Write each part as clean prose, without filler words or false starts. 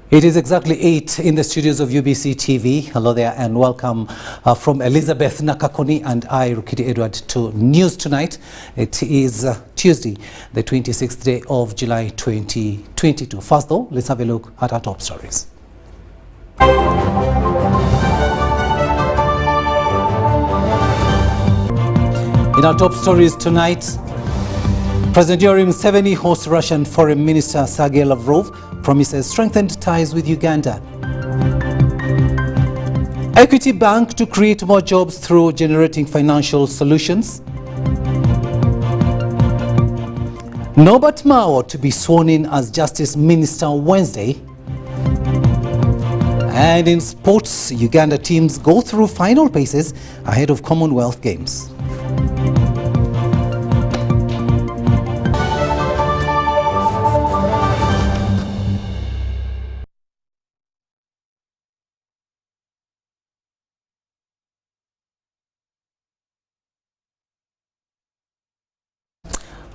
It is exactly 8 in the studios of UBC TV. Hello there and welcome from Elizabeth Nakakoni and I, Rukidi Edward, to News Tonight. It is Tuesday, the 26th day of July 2022. First though, let's have a look at our top stories. In our top stories tonight, President Yoweri Museveni hosts Russian Foreign Minister Sergei Lavrov, promises strengthened ties with Uganda. Equity Bank to create more jobs through generating financial solutions. Norbert Mao to be sworn in as Justice Minister Wednesday. And in sports, Uganda teams go through final paces ahead of Commonwealth Games.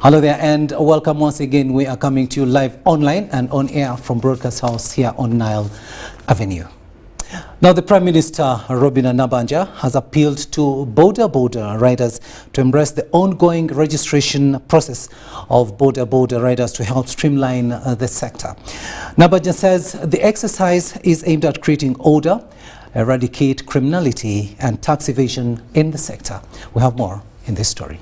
Hello there and welcome once again. We are coming to you live online and on air from Broadcast House here on Nile Avenue. Now, the Prime Minister, Robin Nabanja, has appealed to border riders to embrace the ongoing registration process of border riders to help streamline the sector. Nabanja says the exercise is aimed at creating order, eradicate criminality and tax evasion in the sector. We have more in this story.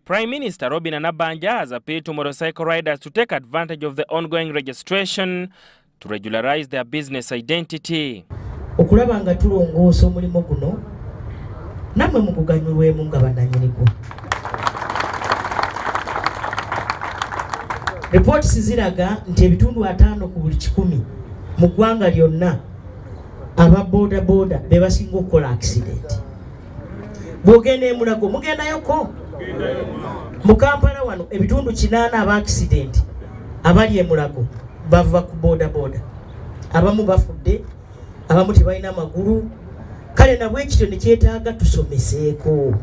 Prime Minister Robin Nabanja has appealed to motorcycle riders to take advantage of the ongoing registration to regularize their business identity. Okulaba nga tulongoosa omulimu guno namwe muguganyulwemu nga bannannyinigo. Reports ziraga nti ebitundu 5 ku buli 100 mu ggwanga lyonna aba boda be basinga okukola accident. Bw'ogenda e Mulago mugendayoko. Mu Kampala wano ebitundu 8 aba accident abali e Mulago bava ku boda. Abamu bafudde, abamu tebalina amagulu. Kale nabwe ekityo ne kyetaaga tusomeseeko.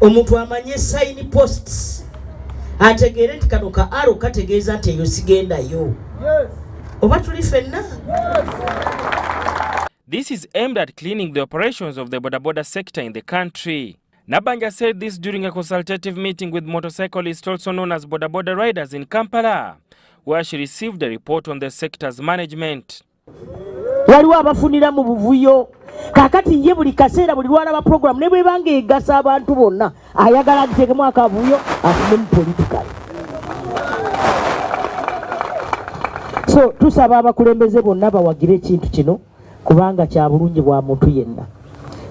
Omuntu amanye sign posts ategeere nti kano ka aro kategeeza nti eyo sigendayo. Oba tuli ffenna? This is aimed at cleaning the operations of the border sector in the country. Nabanja said this during a consultative meeting with motorcyclists also known as border riders in Kampala, where she received a report on the sector's management. Waliwo abafunira mu buvuyo kakati ye buli kaseera buli lwalaba program ne bwe bange egasa abantu bonna ayagala agitekemu akavuyo afune mu political. So tusaba abakulembeze bonna bawagire ekintu kino kubanga kya bulungi bwa muntu yenna.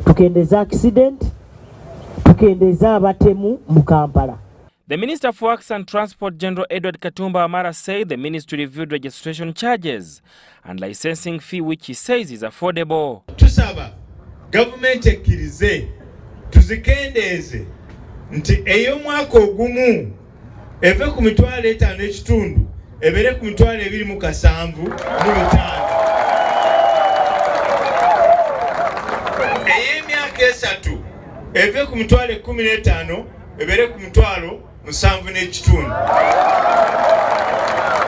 Tukendeza accident, tukendeza abatemu mu Kampala. The Minister for Works and Transport, General Edward Katumba Amara, said the ministry reviewed registration charges and licensing fee, which he says is affordable. Tusaba government ekkirize tuzikendeze nti eyo mwaka ogumu eve ku mitwalo 5 ekitundu ebere ku mitwalo 27 mu 5. Ey'emyaka 3 eve ku mitwalo 15 ebere ku mitwalo 7 n'ekitundu.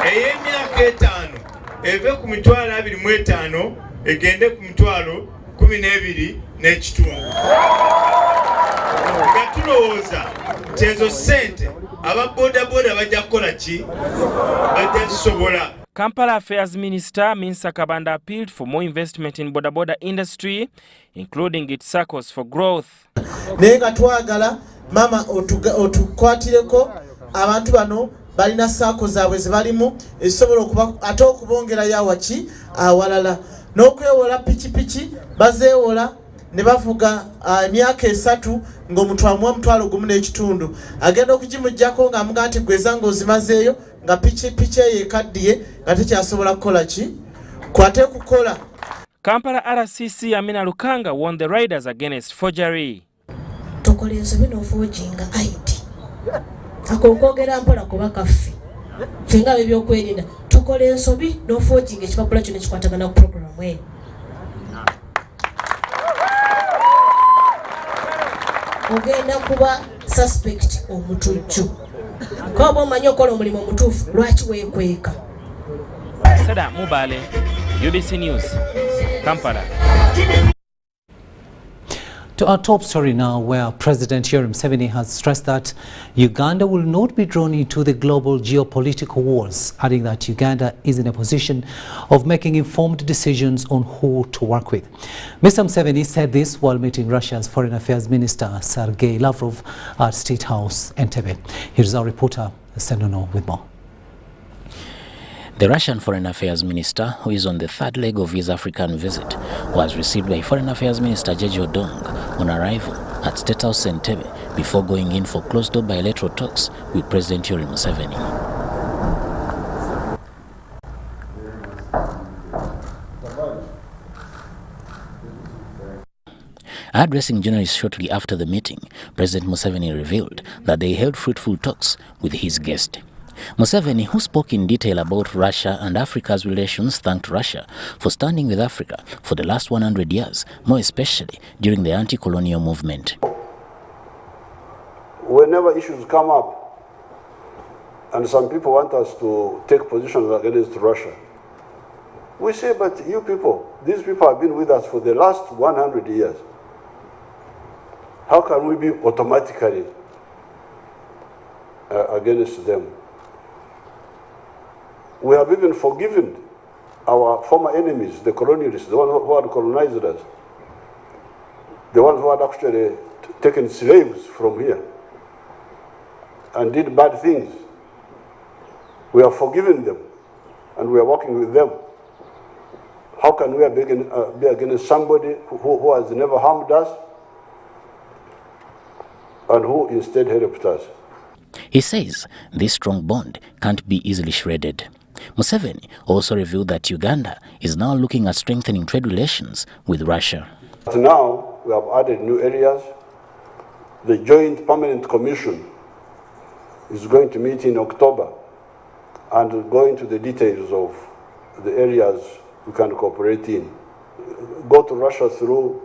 Ey'emyaka 5 eve ku mitwalo 25 egende ku mitwalo 12 n'ekitundu. Nga tulowooza nti ezo ssente aba boda bajja kukola ki? Bajja zisobola. Kampala Affairs Minister Minsa Kabanda appealed for more investment in border industry, including its circles for growth. Nenga twagala mama otukwatireko abantu bano balina sako zaabwe zibalimu esobola okuba ate okubongera yawaki awalala n'okwewola pichi bazeewola ne bavuga emyaka 3 ng'omutwamu omutwalo gumu n'ekitundu agenda okugimujjako ng'amuga nti gwezanga ozimazeeyo nga pichi ekaddiye nga tekyasobola kukola ki kwate kukola. Kampala RCC Amina Lukanga warned the riders against forgery. Tokola ensobi n'ofuujinga ID akokwogera mpola kuba kaffe fenga ebyokwerinda tokola ensobi n'ofuujinga ekipapula kino kikwatagana ku programu eyo. Ogenda kuba suspect omutujju Ko bo manyo kola omulimu mutuufu lwaki weekweka. Sada Mubale, UBC News, Kampala. To our top story now, where President Yoweri Museveni has stressed that Uganda will not be drawn into the global geopolitical wars, adding that Uganda is in a position of making informed decisions on who to work with. Mr. Museveni said this while meeting Russia's Foreign Affairs Minister Sergei Lavrov at State House, Entebbe. Here's our reporter, Senono, with more. The Russian Foreign Affairs Minister, who is on the third leg of his African visit, was received by Foreign Affairs Minister Jeje Odong on arrival at State House Entebbe before going in for closed-door bilateral talks with President Yoweri Museveni. Addressing journalists shortly after the meeting, President Museveni revealed that they held fruitful talks with his guest. Museveni, who spoke in detail about Russia and Africa's relations, thanked Russia for standing with Africa for the last 100 years, more especially during the anti-colonial movement. Whenever issues come up, and some people want us to take positions against Russia, we say, but you people, these people have been with us for the last 100 years. How can we be automatically against them? We have even forgiven our former enemies, the colonialists, the ones who had colonized us, the ones who had actually taken slaves from here and did bad things. We have forgiven them and we are working with them. How can we be against somebody who has never harmed us and who instead helped us? He says this strong bond can't be easily shredded. Museveni also revealed that Uganda is now looking at strengthening trade relations with Russia. But now we have added new areas. The Joint Permanent Commission is going to meet in October and go into the details of the areas we can cooperate in. Go to Russia through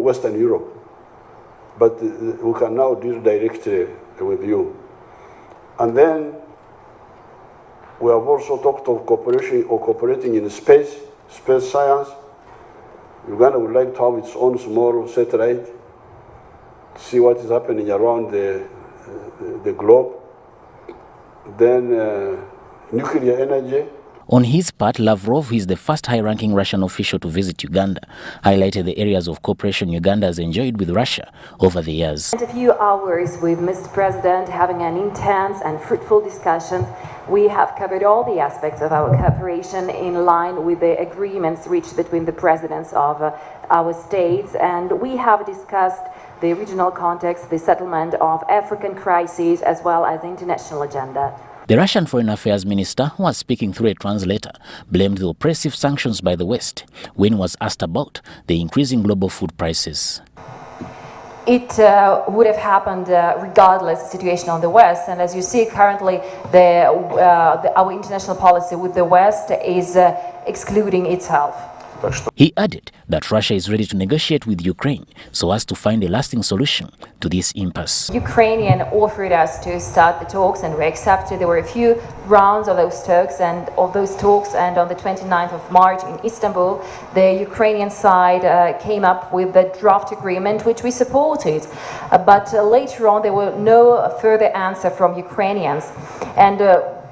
Western Europe, but we can now deal directly with you. And then we have also talked of cooperation or cooperating in space science. Uganda would like to have its own small satellite to see what is happening around the globe. Then nuclear energy. On his part, Lavrov, who is the first high-ranking Russian official to visit Uganda, highlighted the areas of cooperation Uganda has enjoyed with Russia over the years. A few hours with Mr. President having an intense and fruitful discussion. We have covered all the aspects of our cooperation in line with the agreements reached between the presidents of our states, and we have discussed the regional context, the settlement of African crises, as well as the international agenda. The Russian Foreign Affairs Minister, who was speaking through a translator, blamed the oppressive sanctions by the West when was asked about the increasing global food prices. It would have happened regardless of the situation on the West, and as you see currently, our international policy with the West is excluding itself. He added that Russia is ready to negotiate with Ukraine so as to find a lasting solution to this impasse. Ukrainian offered us to start the talks, and we accepted. There were a few rounds of those talks, and on the 29th of March in Istanbul, the Ukrainian side came up with the draft agreement, which we supported. But later on, there were no further answer from Ukrainians, and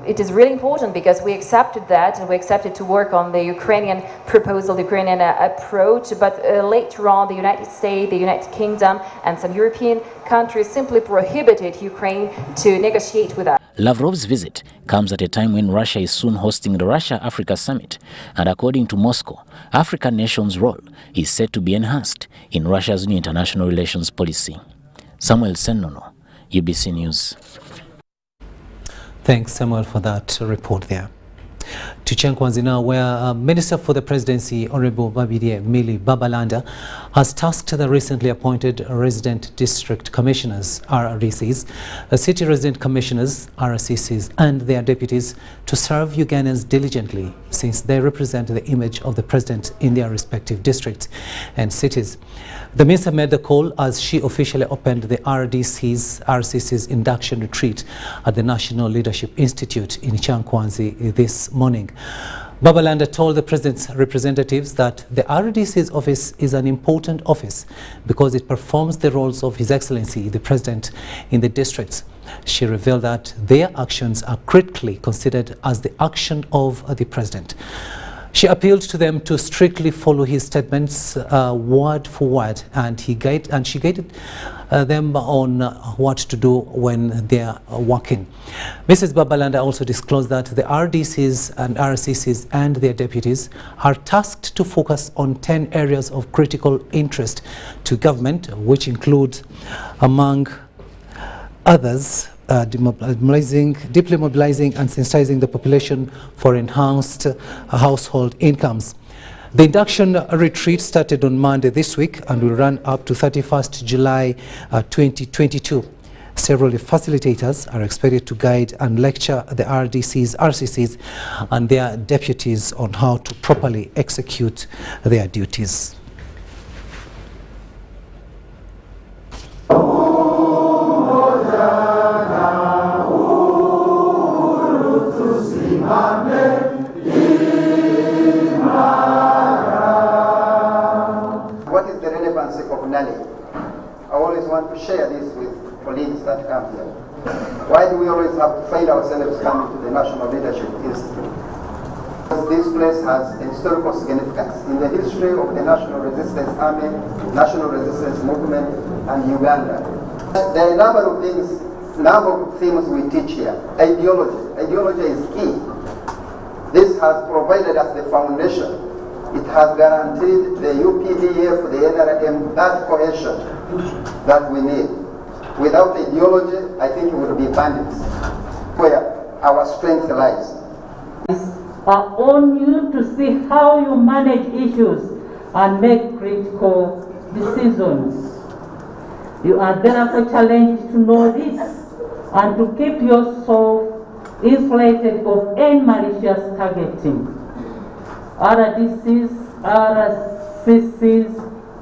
it is really important because we accepted that, and we accepted to work on the Ukrainian proposal, the Ukrainian approach, but later on the United States, the United Kingdom and some European countries simply prohibited Ukraine to negotiate with us. Lavrov's visit comes at a time when Russia is soon hosting the Russia-Africa Summit, and according to Moscow, African nations' role is set to be enhanced in Russia's new international relations policy. Samuel Senono, UBC News. Thanks, Samuel, for that report there. To Chenkwanzi now, where Minister for the Presidency, Honorable Babide Mili Babalanda, has tasked the recently appointed Resident District Commissioners, RDCs, City Resident Commissioners, RCCs, and their deputies to serve Ugandans diligently, since they represent the image of the President in their respective districts and cities. The Minister made the call as she officially opened the RCC's induction retreat at the National Leadership Institute in Chenkwanzi this morning. Babalanda told the President's representatives that the RDC's office is an important office because it performs the roles of His Excellency, the President, in the districts. She revealed that their actions are critically considered as the action of the President. She appealed to them to strictly follow his statements word for word, and she guided them on what to do when they are working. Mrs. Babalanda also disclosed that the RDCs and RCCs and their deputies are tasked to focus on 10 areas of critical interest to government, which include, among others, deeply mobilizing and sensitizing the population for enhanced household incomes. The induction retreat started on Monday this week and will run up to 31st July 2022. Several facilitators are expected to guide and lecture the RDCs, RCCs and their deputies on how to properly execute their duties. What is the relevance of knowledge? I always want to share this with colleagues that come here. Why do we always have to find ourselves coming to the National Leadership Institute? Because this place has a historical significance in the history of the National Resistance Army, National Resistance Movement, and Uganda. There are a number of things, themes we teach here. Ideology. Ideology is key. This has provided us the foundation. It has guaranteed the UPDF, the NRM, that cohesion that we need. Without ideology, I think it would be bandits, where our strength lies. Are on you to see how you manage issues and make critical decisions. You are therefore challenged to know this and to keep yourself insulated of any malicious targeting. RDCs, RCCs,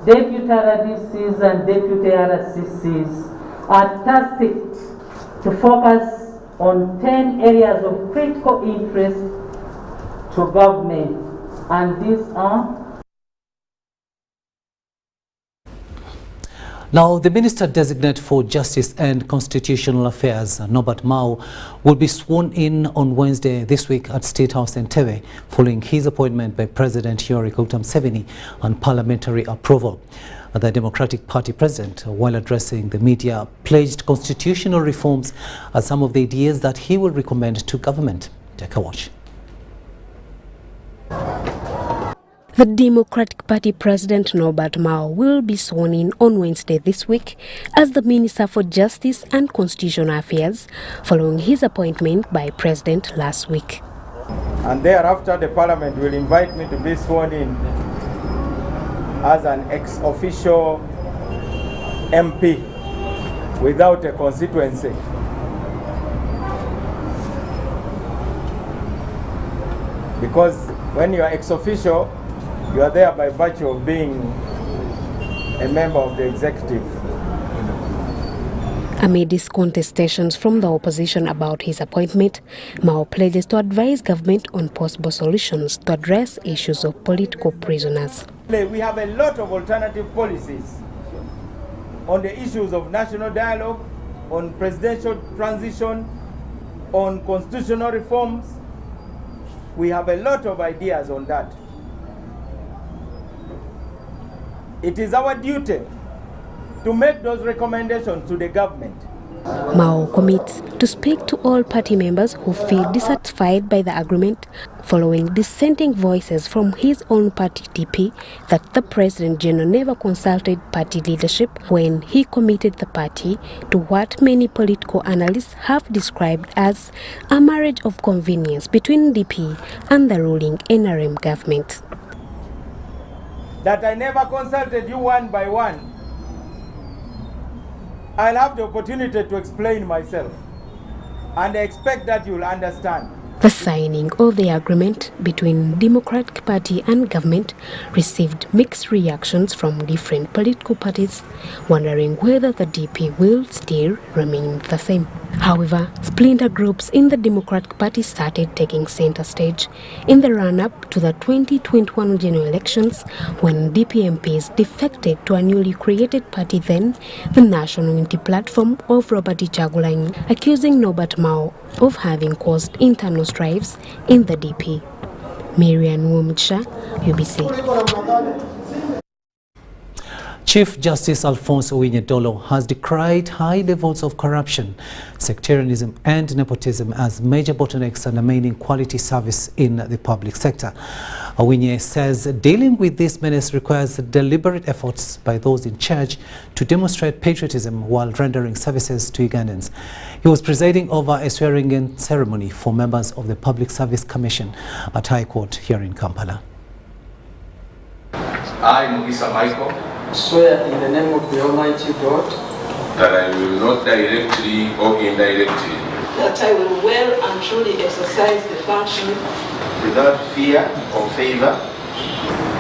deputy RDCs and deputy RCCs are tasked to focus on 10 areas of critical interest to government, and these are. Now, the Minister Designate for Justice and Constitutional Affairs, Norbert Mao, will be sworn in on Wednesday this week at State House Entebbe, following his appointment by President Yoweri Museveni and parliamentary approval. The Democratic Party president, while addressing the media, pledged constitutional reforms as some of the ideas that he will recommend to government. Take a watch. The Democratic Party President Norbert Mao will be sworn in on Wednesday this week as the Minister for Justice and Constitutional Affairs, following his appointment by President last week. And thereafter, the Parliament will invite me to be sworn in as an ex-officio MP without a constituency. Because when you are ex-officio, you are there by virtue of being a member of the executive. Amid these contestations from the opposition about his appointment, Mao pledges to advise government on possible solutions to address issues of political prisoners. We have a lot of alternative policies on the issues of national dialogue, on presidential transition, on constitutional reforms. We have a lot of ideas on that. It is our duty to make those recommendations to the government Mao commits to speak to all party members who feel dissatisfied by the agreement, following dissenting voices from his own party DP that the President General never consulted party leadership when he committed the party to what many political analysts have described as a marriage of convenience between DP and the ruling NRM government. That I never consulted you one by one. I'll have the opportunity to explain myself, and I expect that you'll understand. The signing of the agreement between Democratic Party and government received mixed reactions from different political parties, wondering whether the DP will still remain the same. However, splinter groups in the Democratic Party started taking center stage in the run-up to the 2021 general elections, when DP MPs defected to a newly created party, then the National Unity Platform of Robert Kyagulanyi, accusing Norbert Mao of having caused internal strives in the DP. Marian Wumucha, UBC. Chief Justice Alphonse Owiny-Dollo has decried high levels of corruption, sectarianism and nepotism as major bottlenecks undermining quality service in the public sector. Owiny says dealing with this menace requires deliberate efforts by those in charge to demonstrate patriotism while rendering services to Ugandans. He was presiding over a swearing-in ceremony for members of the Public Service Commission at High Court here in Kampala. I, Mugisa Michael, swear in the name of the Almighty God that I will not directly or indirectly, that I will well and truly exercise the function without fear or favor,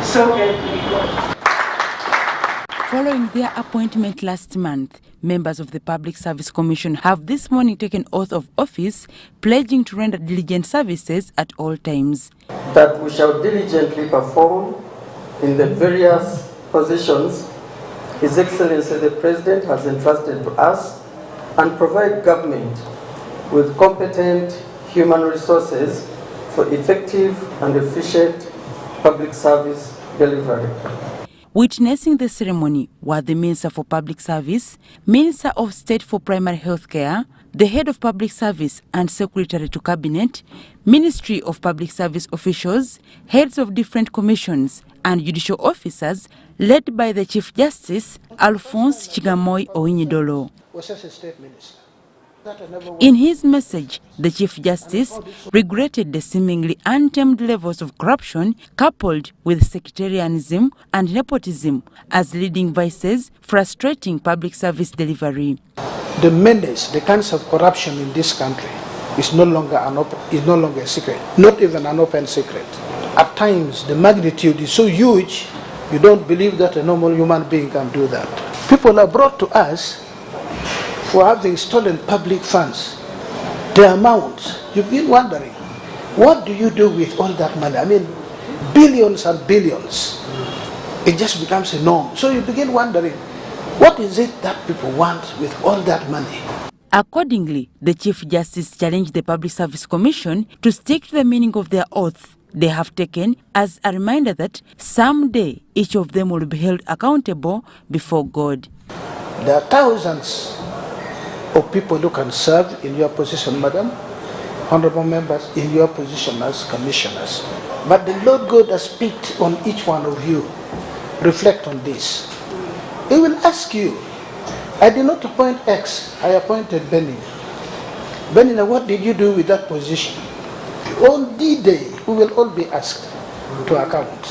so help me God. Following their appointment last month, members of the Public Service Commission have this morning taken oath of office, pledging to render diligent services at all times. That we shall diligently perform in the various positions His Excellency the President has entrusted to us, and provide government with competent human resources for effective and efficient public service delivery. Witnessing the ceremony were the Minister for Public Service, Minister of State for Primary Health Care, the Head of Public Service and Secretary to Cabinet, Ministry of Public Service officials, heads of different commissions and judicial officers led by the Chief Justice Alphonse Owiny-Dollo. In his message, the Chief Justice regretted the seemingly untamed levels of corruption coupled with sectarianism and nepotism as leading vices frustrating public service delivery. The menace, the kinds of corruption in this country is no longer a secret, not even an open secret. At times, the magnitude is so huge, you don't believe that a normal human being can do that. People are brought to us for having stolen public funds. The amount, you've been wondering, what do you do with all that money? I mean, billions and billions. It just becomes a norm. So you begin wondering, what is it that people want with all that money? Accordingly, the Chief Justice challenged the Public Service Commission to stick to the meaning of their oath they have taken, as a reminder that someday each of them will be held accountable before God. There are thousands of people who can serve in your position, Madam, honorable members, in your position as commissioners. But the Lord God has picked on each one of you. Reflect on this. He will ask you, I did not appoint X, I appointed Benny. Benny, what did you do with that position? On D-Day, we will all be asked to account.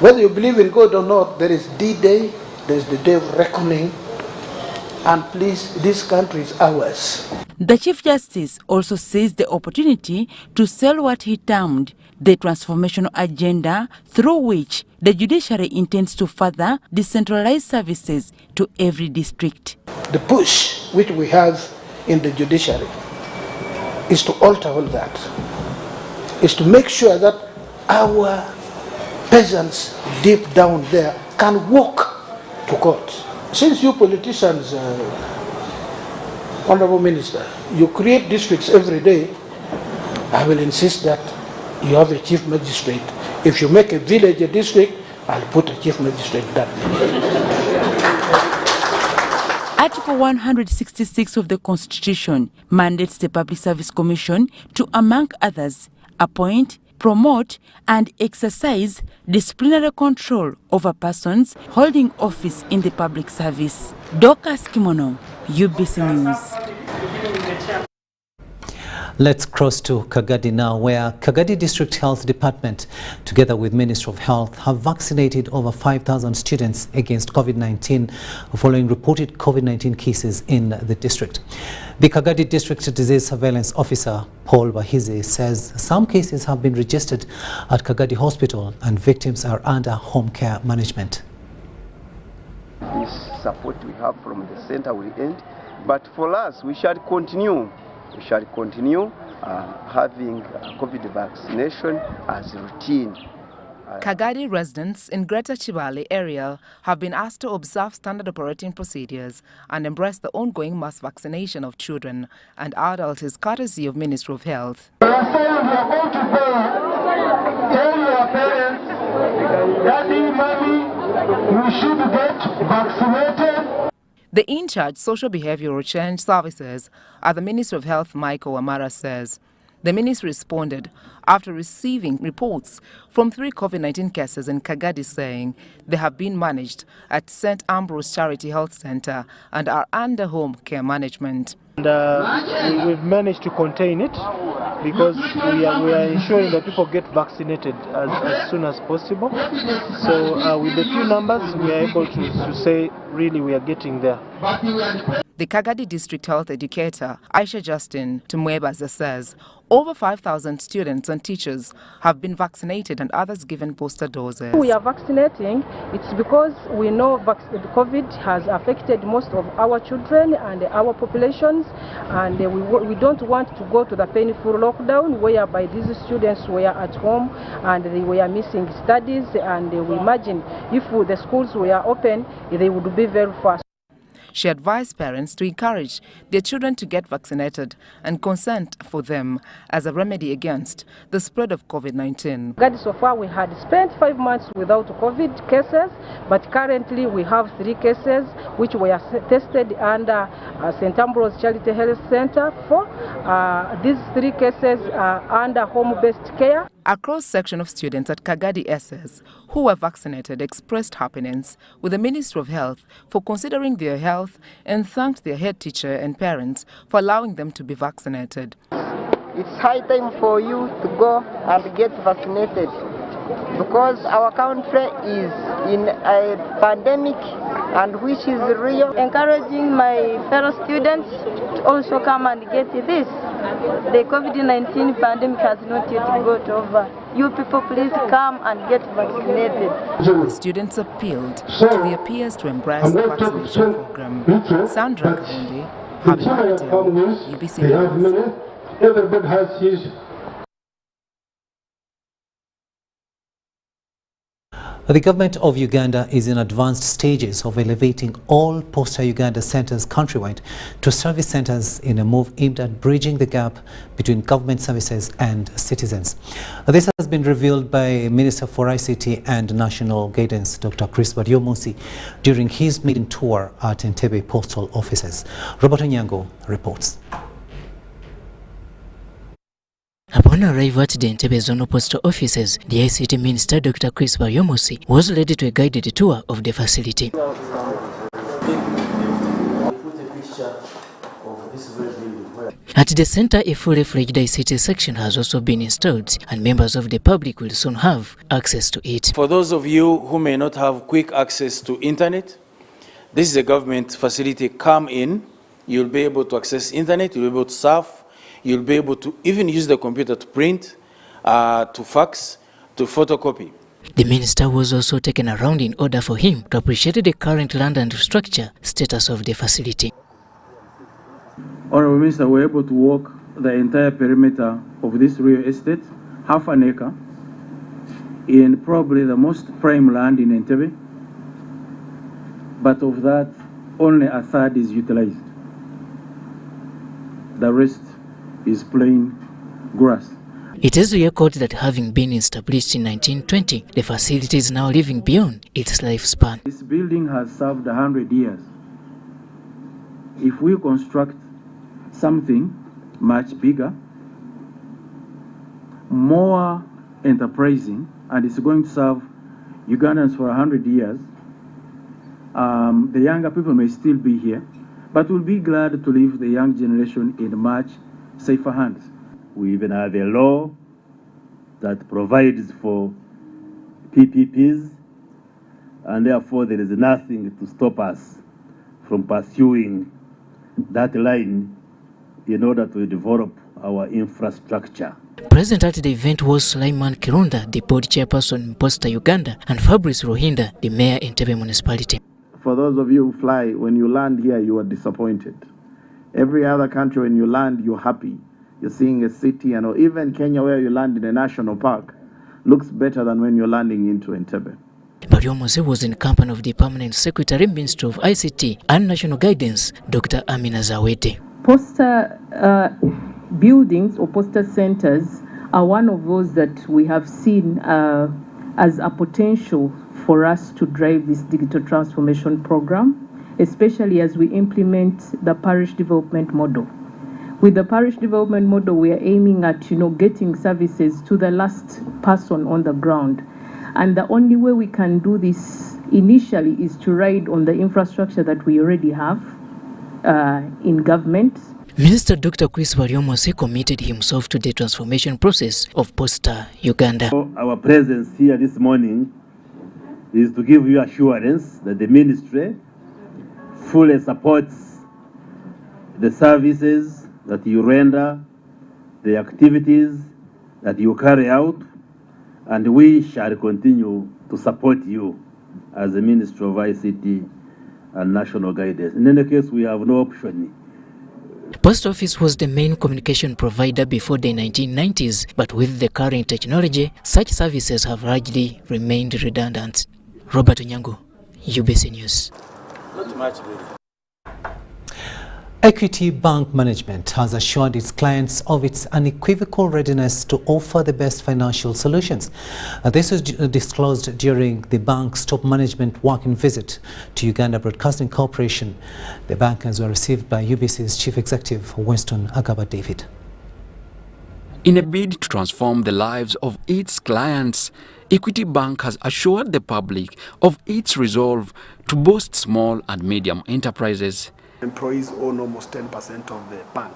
Whether you believe in God or not, there is D-Day, there is the day of reckoning, and please, this country is ours. The Chief Justice also seized the opportunity to sell what he termed the transformational agenda, through which the judiciary intends to further decentralize services to every district. The push which we have in the judiciary is to alter all that, is to make sure that our peasants deep down there can walk to court. Since you politicians, Honorable Minister, you create districts every day, I will insist that you have a chief magistrate. If you make a village a district, I'll put a chief magistrate that way. Article 166 of the Constitution mandates the Public Service Commission to, among others, appoint, promote and exercise disciplinary control over persons holding office in the public service. Dorcas Kimono, UBC News. Let's cross to Kagadi now, where Kagadi District Health Department, together with Ministry of Health, have vaccinated over 5,000 students against COVID-19 following reported COVID-19 cases in the district. The Kagadi District Disease Surveillance Officer, Paul Bahizi, says some cases have been registered at Kagadi Hospital and victims are under home care management. This support we have from the center will end, but for us, we shall continue. We shall continue having COVID vaccination as routine. Kagadi residents in Greater Chibale area have been asked to observe standard operating procedures and embrace the ongoing mass vaccination of children and adults is courtesy of Ministry of Health. We are saying we are going to tell your parents, Daddy, Mommy, we should get vaccinated. The in-charge social behavioral change services at the Ministry of Health, Michael Amara, says the ministry responded after receiving reports from 3 COVID-19 cases in Kagadi saying they have been managed at St. Ambrose Charity Health Center and are under home care management. And we've managed to contain it because we are ensuring that people get vaccinated as soon as possible. So with the few numbers, we are able to say really we are getting there. The Kagadi District Health Educator, Aisha Justin Tumwebaza, says over 5,000 students and teachers have been vaccinated and others given booster doses. We are vaccinating. It's because we know COVID has affected most of our children and our populations, and we don't want to go to the painful lockdown whereby these students were at home and they were missing studies, and we imagine if the schools were open, they would be very fast. She advised parents to encourage their children to get vaccinated and consent for them as a remedy against the spread of COVID-19. So far we had spent 5 months without COVID cases, but currently we have 3 cases which were tested under St. Ambrose Charity Health Center. These 3 cases are under home-based care. A cross-section of students at Kagadi SS who were vaccinated expressed happiness with the Ministry of Health for considering their health and thanked their head teacher and parents for allowing them to be vaccinated. It's high time for you to go and get vaccinated because our country is in a pandemic and which is real. Encouraging my fellow students to also come and get this. The COVID-19 pandemic has not yet got over. You people please come and get vaccinated. The students appealed to their peers to embrace the vaccination program. Sandra Kahundi, UBC News. Everybody has his. The government of Uganda is in advanced stages of elevating all Posta Uganda centers countrywide to service centers in a move aimed at bridging the gap between government services and citizens. This has been revealed by Minister for ICT and National Guidance, Dr. Chris Baryomunsi, during his meeting tour at Entebbe postal offices. Robert Onyango reports. Upon arrival at the Entebbe zonal postal offices, the ICT Minister Dr. Chris Baryomunsi was led to a guided tour of the facility. At the center, a fully-fledged ICT section has also been installed, and members of the public will soon have access to it. For those of you who may not have quick access to internet, this is a government facility. Come in, you'll be able to access internet, you'll be able to surf, you'll be able to even use the computer to print, to fax, to photocopy. The minister was also taken around in order for him to appreciate the current land and structure status of the facility. Honorable Minister, we're able to walk the entire perimeter of this real estate, half an acre, in probably the most prime land in Entebbe, but of that, only a third is utilized. The rest is plain grass. It is recorded that having been established in 1920, the facility is now living beyond its lifespan. This building has served 100 years. if we construct something much bigger, more enterprising, and it's going to serve Ugandans for 100 years, the younger people may still be here, but we'll be glad to leave the young generation in much safer hands. We even have a law that provides for PPPs, and therefore there is nothing to stop us from pursuing that line in order to develop our infrastructure. Present at the event was Sulaiman Kirunda, the board chairperson in Posta Uganda, and Fabrice Ruhinda, the mayor in Entebbe municipality. For those of you who fly, when you land here, you are disappointed. Every other country, when you land, you're happy. You're seeing a city, and even Kenya, where you land in a national park, looks better than when you're landing into Entebbe. Baryomosi was in company of the Permanent Secretary, Minister of ICT and National Guidance, Dr. Amina Zawete. Poster buildings or poster centers are one of those that we have seen as a potential for us to drive this digital transformation program, especially as we implement the parish development model. With the parish development model, we are aiming at getting services to the last person on the ground. And the only way we can do this initially is to ride on the infrastructure that we already have in government. Minister Dr. Chris Baryomosi committed himself to the transformation process of Posta Uganda. Our presence here this morning is to give you assurance that the ministry fully supports the services that you render, the activities that you carry out, and we shall continue to support you as the Minister of ICT and National Guidance. In any case, we have no option. Post Office was the main communication provider before the 1990s, but with the current technology, such services have largely remained redundant. Robert Onyango, UBC News. Not much really. Equity Bank Management has assured its clients of its unequivocal readiness to offer the best financial solutions. This was disclosed during the bank's top management working visit to Uganda Broadcasting Corporation. The bankers were received by UBC's Chief Executive, Winston Agaba David. In a bid to transform the lives of its clients, Equity Bank has assured the public of its resolve to boost small and medium enterprises. Employees own almost 10% of the bank.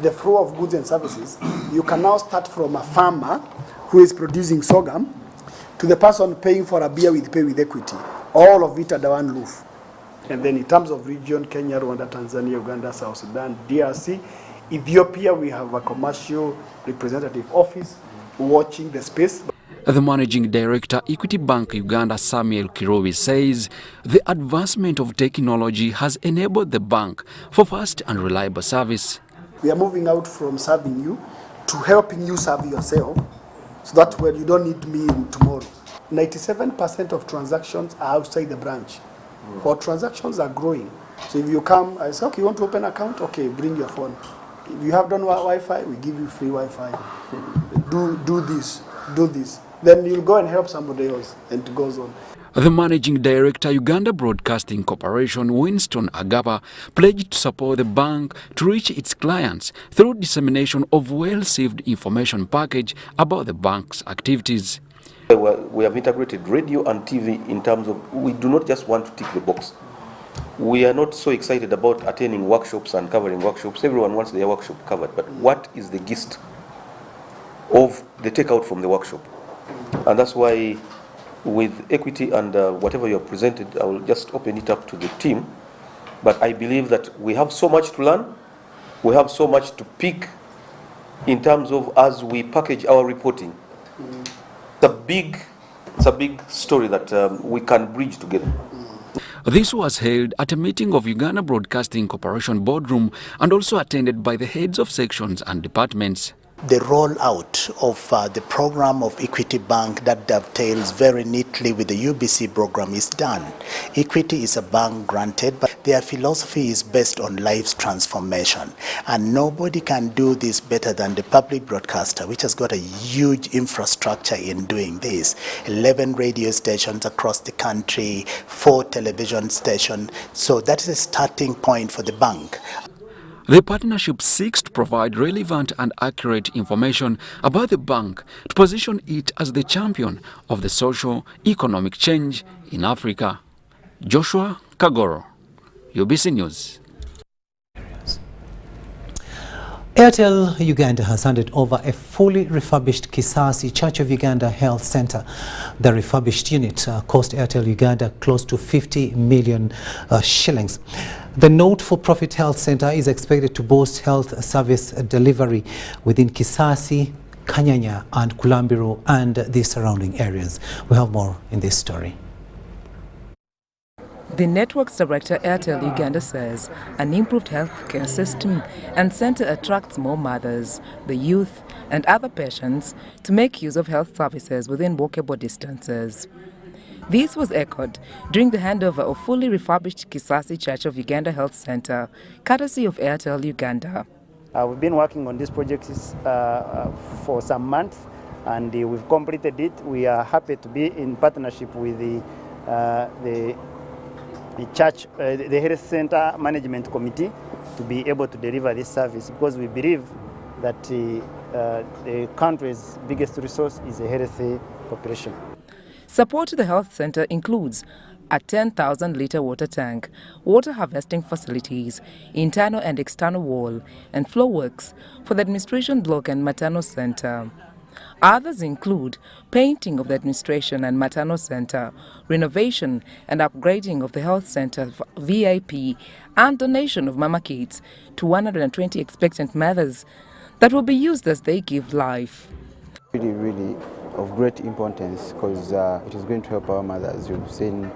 The flow of goods and services, you can now start from a farmer who is producing sorghum to the person paying for a beer with Pay with Equity. All of it under one roof. And then in terms of region, Kenya, Rwanda, Tanzania, Uganda, South Sudan, DRC, Ethiopia, we have a commercial representative office watching the space. The Managing Director, Equity Bank Uganda, Samuel Kirobi, says the advancement of technology has enabled the bank for fast and reliable service. We are moving out from serving you to helping you serve yourself, so that way you don't need me tomorrow. 97% of transactions are outside the branch. Our transactions are growing. So if you come, I say, okay, you want to open an account? Okay, bring your phone. If you have done Wi-Fi, we give you free Wi-Fi. Do this. Then you'll go and help somebody else, and it goes on. The Managing Director, Uganda Broadcasting Corporation, Winston Agaba, pledged to support the bank to reach its clients through dissemination of well-received information package about the bank's activities. We have integrated radio and TV in terms of, we do not just want to tick the box. We are not so excited about attending workshops and covering workshops. Everyone wants their workshop covered, but what is the gist of the takeout from the workshop? And that's why with Equity and whatever you have presented, I will just open it up to the team. But I believe that we have so much to learn. We have so much to pick in terms of as we package our reporting. It's a big story that we can bridge together. This was held at a meeting of Uganda Broadcasting Corporation Boardroom and also attended by the heads of sections and departments. the rollout of the program of Equity Bank that dovetails very neatly with the UBC program is done. Equity is a bank granted, but their philosophy is based on life's transformation. And nobody can do this better than the public broadcaster, which has got a huge infrastructure in doing this. 11 radio stations across the country, 4 television stations. So that is a starting point for the bank. The partnership seeks to provide relevant and accurate information about the bank to position it as the champion of the socio-economic change in Africa. Joshua Kagoro, UBC News. Airtel Uganda has handed over a fully refurbished Kissasi Church of Uganda Health Center. The refurbished unit cost Airtel Uganda close to 50 million shillings. The not-for-profit health center is expected to boast health service delivery within Kissasi, Kanyanya and Kulambiro and the surrounding areas. We have more in this story. The network's director, Airtel Uganda, says an improved healthcare system and center attracts more mothers, the youth and other patients to make use of health services within walkable distances. This was echoed during the handover of fully refurbished Kissasi Church of Uganda Health Center, courtesy of Airtel Uganda. We've been working on this project for some months and we've completed it. We are happy to be in partnership with the church, the health center management committee, to be able to deliver this service, because we believe that the country's biggest resource is a healthy population. Support to the health center includes a 10,000-litre water tank, water harvesting facilities, internal and external wall and floor works for the administration block and maternal center. Others include painting of the administration and maternal center, renovation and upgrading of the health center VIP, and donation of mama kits to 120 expectant mothers that will be used as they give life. Really of great importance, because it is going to help our mothers. You've seen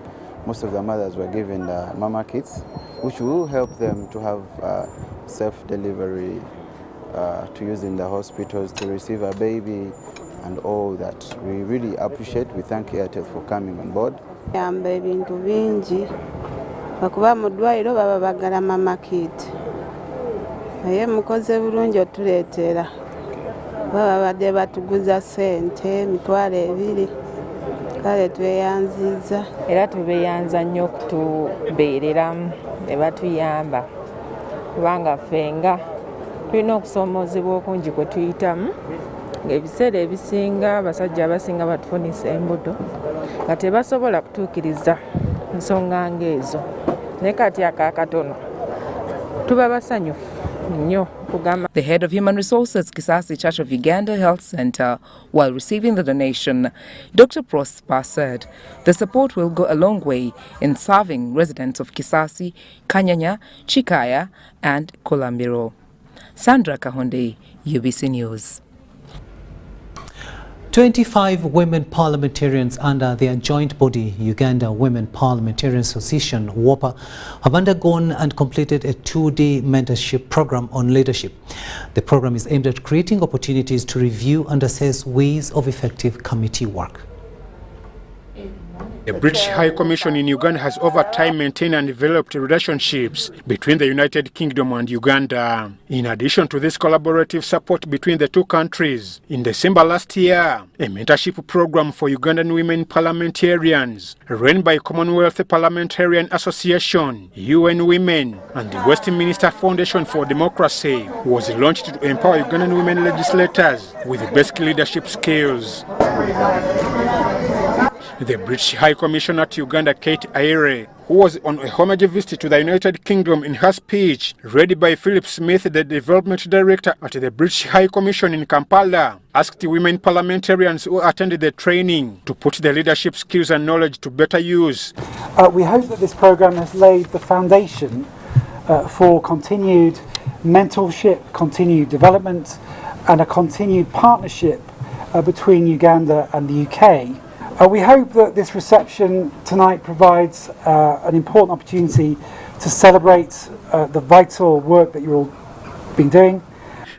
most of the mothers were given mama kits, which will help them to have self-delivery, to use in the hospitals, to receive a baby and all that. We really appreciate. We thank Airtel for coming on board. Yamba ebintu bingi bakuba mu ddwaliro baba bagala mama kit naye mukoze bulungi otuleetera baba badde batuguza ssente mitwalo 2 kale tweyanziza era tubeyanza nnyo okutubeereramu ne batuyamba kubanga ffenga tulina okusoomozebwa okungi kwe tuyitamu ng'ebiseera ebisinga abasajja abasinga batufunisa embuto nga tebasobola kutuukiriza nsonga ng'ezo naye kati akaakatono tuba basanyufu nnyo kugamba. The head of Human Resources, Kissasi Church of Uganda Health Center, while receiving the donation, Dr. Prosper said the support will go a long way in serving residents of Kissasi, Kanyanya, Chikaya and Kolambiro. Sandra Kahonde, UBC News. 25 women parliamentarians under their joint body, Uganda Women Parliamentarian Association, WOPA, have undergone and completed a 2-day mentorship program on leadership. The program is aimed at creating opportunities to review and assess ways of effective committee work. The British High Commission in Uganda has over time maintained and developed relationships between the United Kingdom and Uganda. In addition to this collaborative support between the two countries, in December last year, a mentorship program for Ugandan women parliamentarians, run by Commonwealth Parliamentarian Association, UN Women, and the Westminster Foundation for Democracy, was launched to empower Ugandan women legislators with basic leadership skills. The British High Commissioner to Uganda, Kate Aire, who was on a homage visit to the United Kingdom, in her speech, read by Philip Smith, the Development Director at the British High Commission in Kampala, asked women parliamentarians who attended the training to put their leadership skills and knowledge to better use. We hope that this programme has laid the foundation for continued mentorship, continued development and a continued partnership between Uganda and the UK. We hope that this reception tonight provides an important opportunity to celebrate the vital work that you've all been doing.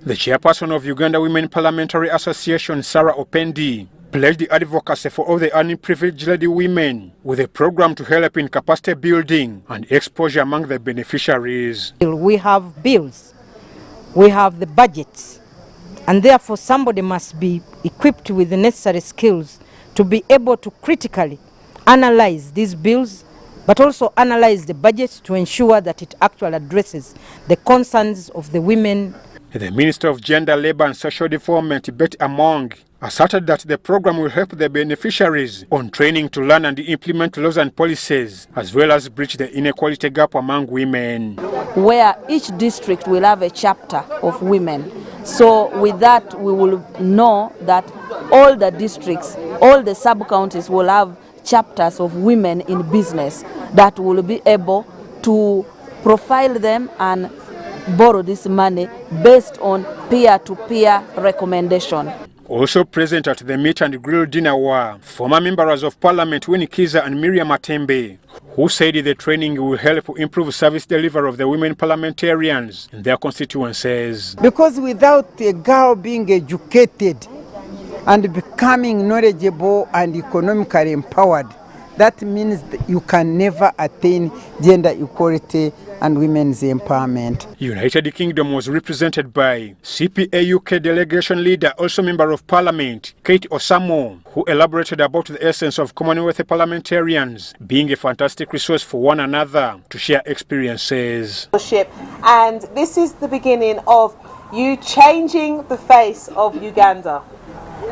The chairperson of Uganda Women Parliamentary Association, Sarah Opendi, pledged the advocacy for all the unprivileged lady women with a program to help in capacity building and exposure among the beneficiaries. We have bills, we have the budgets, and therefore somebody must be equipped with the necessary skills to be able to critically analyze these bills, but also analyze the budget to ensure that it actually addresses the concerns of the women. The Minister of Gender, Labour and Social Development, Betty Among, asserted that the program will help the beneficiaries on training to learn and implement laws and policies, as well as bridge the inequality gap among women. Where each district will have a chapter of women. So with that, we will know that all the districts, all the sub-counties will have chapters of women in business that will be able to profile them and borrow this money based on peer-to-peer recommendation. Also present at the meet and grill dinner were former members of Parliament Winnie Kiza and Miriam Matembe, who said the training will help improve service delivery of the women parliamentarians in their constituencies. Because without a girl being educated and becoming knowledgeable and economically empowered, that means that you can never attain gender equality and women's empowerment. United Kingdom was represented by CPA UK delegation leader, also member of Parliament, Kate Osamo, who elaborated about the essence of Commonwealth parliamentarians being a fantastic resource for one another to share experiences. And this is the beginning of you changing the face of Uganda.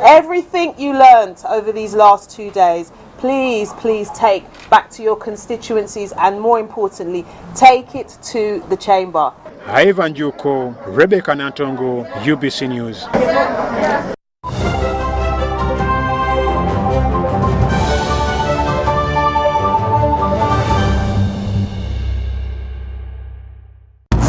Everything you learned over these last 2 days, please take back to your constituencies, and more importantly, take it to the chamber. Ivan Juko, Rebecca Nantongo, UBC News.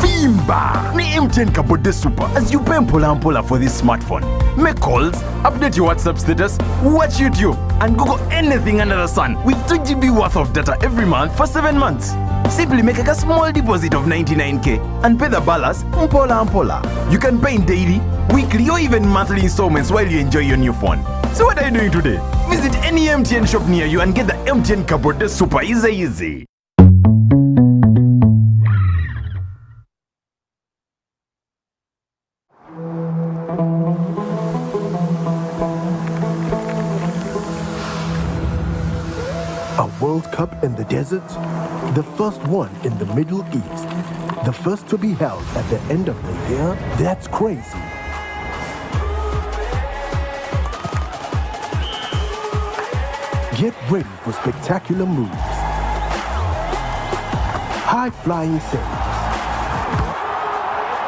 Vimba! Ni MTN Kabode Super as you pay mpola for this smartphone. Make calls, update your WhatsApp status, watch YouTube, and Google anything under the sun with 2 GB worth of data every month for 7 months. Simply make a small deposit of 99k and pay the balance mpola. You can pay in daily, weekly, or even monthly installments while you enjoy your new phone. So what are you doing today? Visit any MTN shop near you and get the MTN Kabode Super easy. A World Cup in the desert? The first one in the Middle East. The first to be held at the end of the year? That's crazy. Get ready for spectacular moves, high-flying saves,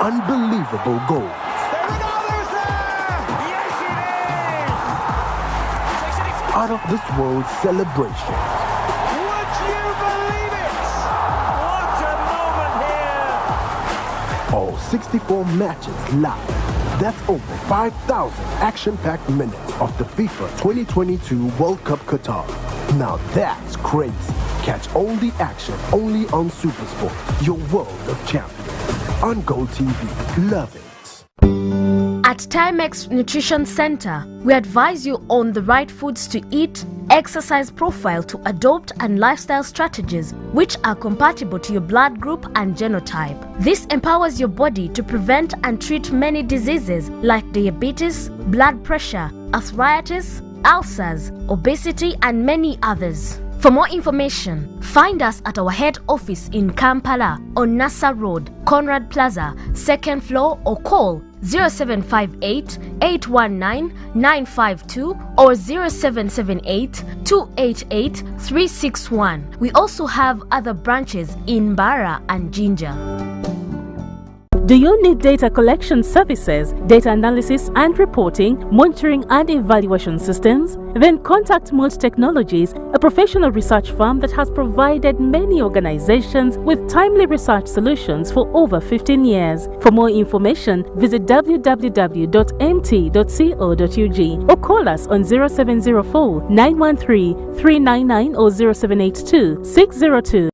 unbelievable goals. Out of this world celebration. Would you believe it? What a moment here! All 64 matches live. That's over 5,000 action-packed minutes of the FIFA 2022 World Cup Qatar. Now that's crazy. Catch all the action only on SuperSport, your world of champions. On Gold TV. Love it. At Timex Nutrition Center, we advise you on the right foods to eat, exercise profile to adopt, and lifestyle strategies which are compatible to your blood group and genotype. This empowers your body to prevent and treat many diseases like diabetes, blood pressure, arthritis, ulcers, obesity, and many others. For more information, find us at our head office in Kampala on Nassa Road, Conrad Plaza, 2nd floor, or call 0758 819 952 or 0778 288 361. We also have other branches in Mbara and Jinja. Do you need data collection services, data analysis and reporting, monitoring and evaluation systems? Then contact Molt Technologies, a professional research firm that has provided many organizations with timely research solutions for over 15 years. For more information, visit www.mt.co.ug or call us on 0704 913 399 or 0782 602.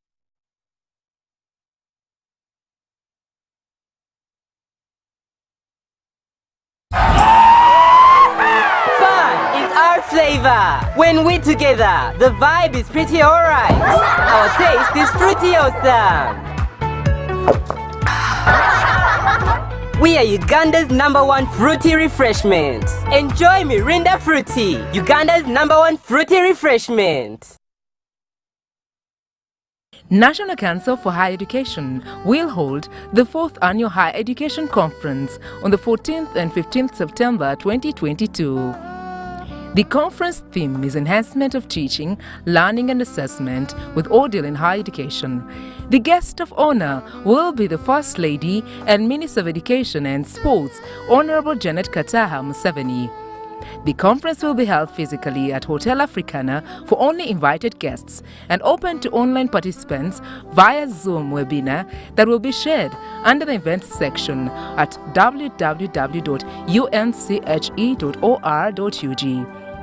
flavor. When we're together, the vibe is pretty alright. Our taste is pretty awesome. We are Uganda's #1 fruity refreshment. Enjoy Mirinda Fruity, Uganda's #1 fruity refreshment. National Council for Higher Education will hold the 4th Annual Higher Education Conference on the 14th and 15th September 2022. The conference theme is Enhancement of Teaching, Learning and Assessment with Ordeal in Higher Education. The guest of honor will be the First Lady and Minister of Education and Sports, Honorable Janet Kataha Museveni. The conference will be held physically at Hotel Africana for only invited guests and open to online participants via Zoom webinar that will be shared under the events section at www.unche.or.ug.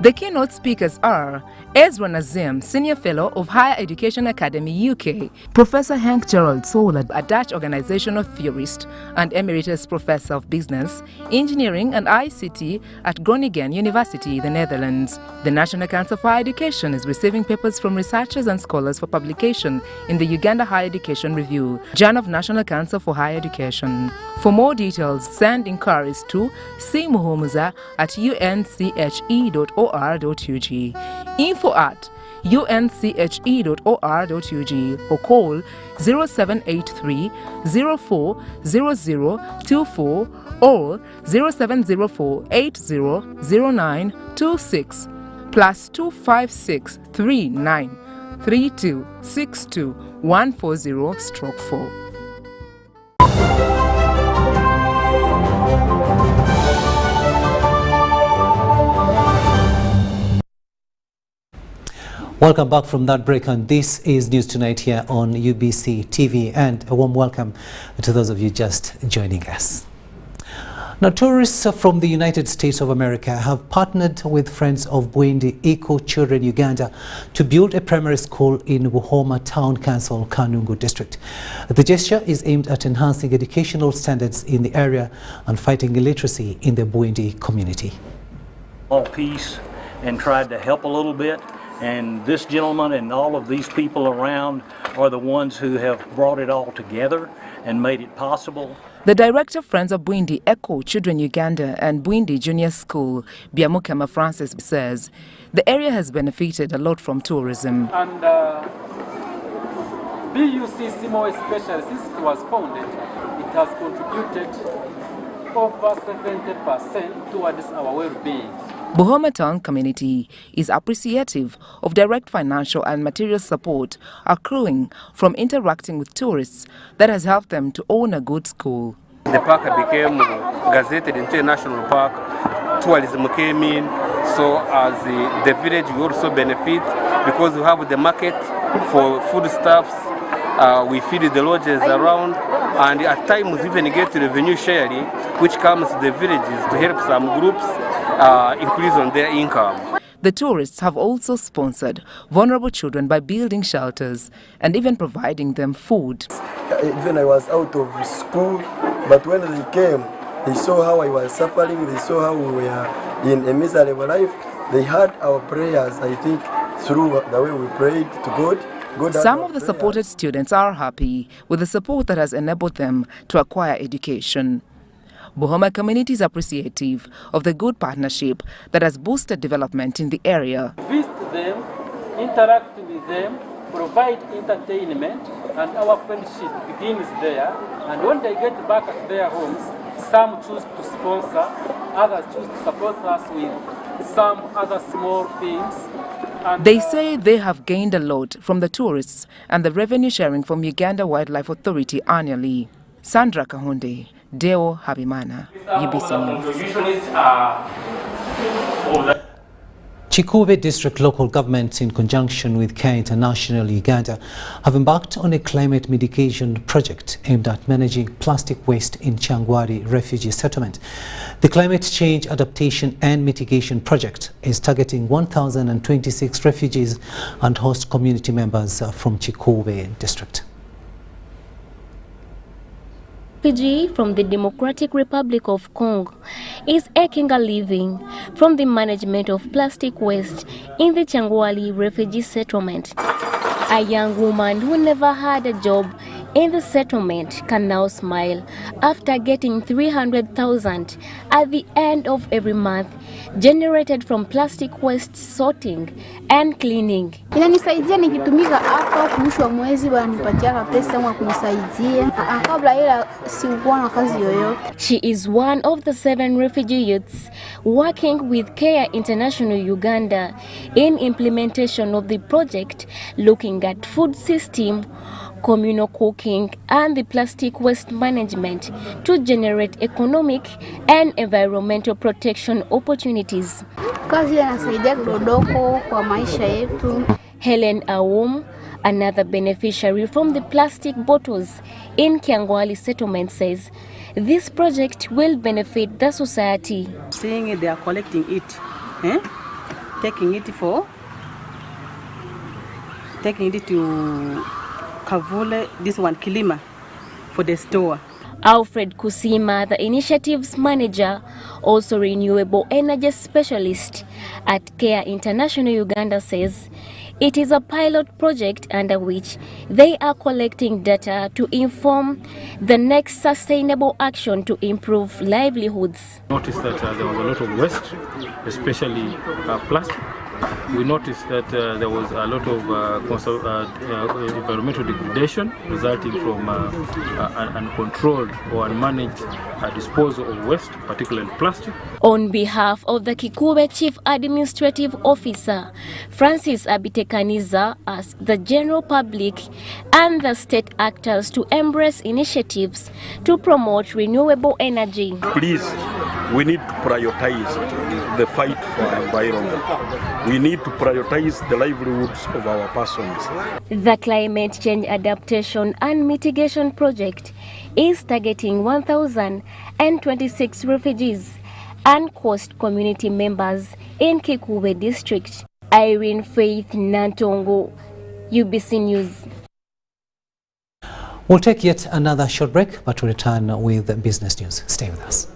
The keynote speakers are Ezra Nazim, Senior Fellow of Higher Education Academy UK, Professor Henk Gerald Sola, a Dutch organizational theorist and Emeritus Professor of Business, Engineering and ICT at Groningen University, the Netherlands. The National Council for Higher Education is receiving papers from researchers and scholars for publication in the Uganda Higher Education Review, Journal of National Council for Higher Education. For more details, send inquiries to cmuhumuza@unche.or.ug, info@unche.or.ug, or call 0783 040024 or 0704 800926 plus 256 39 32 62 140/4. Welcome back from that break, and this is News Tonight here on UBC TV, and a warm welcome to those of you just joining us. Now, tourists from the United States of America have partnered with Friends of Bwindi Eco Children Uganda to build a primary school in Buhoma Town Council, Kanungu District. The gesture is aimed at enhancing educational standards in the area and fighting illiteracy in the Bwindi community. All piece and tried to help a little bit. And this gentleman and all of these people around are the ones who have brought it all together and made it possible. The director of Friends of Bwindi Eco Children Uganda and Bwindi Junior School, Biamukama Francis, says the area has benefited a lot from tourism. And BUCCMO especially, since it was founded, it has contributed over 70% towards our well-being. Buhoma Town community is appreciative of direct financial and material support accruing from interacting with tourists that has helped them to own a good school. The park became gazetted international park, tourism came in, so as the village we also benefit because we have the market for foodstuffs, we feed the lodges around, and at times even get revenue sharing which comes to the villages to help some groups increase on their income. The tourists have also sponsored vulnerable children by building shelters and even providing them food. Even I was out of school, but when they came, they saw how I was suffering, they saw how we were in a miserable life. They heard our prayers, I think, through the way we prayed to God. Some of the supported students are happy with the support that has enabled them to acquire education. Buhoma community is appreciative of the good partnership that has boosted development in the area. Visit them, interact with them, provide entertainment, and our friendship begins there. And when they get back at their homes, some choose to sponsor, others choose to support us with some other small things. And they say they have gained a lot from the tourists and the revenue sharing from Uganda Wildlife Authority annually. Sandra Kahunde, Deo Habimana, UBC News. Chikube District local governments in conjunction with Care International Uganda have embarked on a climate mitigation project aimed at managing plastic waste in Changwari refugee settlement. The Climate Change Adaptation and Mitigation Project is targeting 1,026 refugees and host community members from Chikube District. refugee from the Democratic Republic of Congo is making a living from the management of plastic waste in the Changwali refugee settlement. A young woman who never had a job in the settlement can now smile after getting 300,000 at the end of every month, generated from plastic waste sorting and cleaning. Inanisaidia nikitumika hapa mwisho wa mwezi wananipatia pesa ya kunisaidia. Kabla ila sikuwa na kazi yoyote. She is one of the 7 refugee youths working with Care International Uganda in implementation of the project looking at food system, communal cooking and the plastic waste management to generate economic and environmental protection opportunities. Kazi inasaidia kidogo kwa maisha yetu. Helen Awum, another beneficiary from the plastic bottles in Kyangwali settlement, says this project will benefit the society. Seeing they are collecting it, taking it to Kavule, this one Kilima, for the store. Alfred Kusima, the initiative's manager, also renewable energy specialist at Care International Uganda, says it is a pilot project under which they are collecting data to inform the next sustainable action to improve livelihoods. Noticed that there was a lot of waste, especially plastic. We noticed that there was a lot of environmental degradation resulting from uncontrolled or unmanaged disposal of waste, particularly plastic. On behalf of the Kikube Chief Administrative Officer, Francis Abitekaniza, asked the general public and the state actors to embrace initiatives to promote renewable energy. Please, we need to prioritize the fight for environment. We need to prioritize the livelihoods of our persons. The Climate Change Adaptation and Mitigation Project is targeting 1,026 refugees and coast community members in Kikube district. Irene Faith Nantongo, UBC News. We'll take yet another short break, but we'll return with business news. Stay with us.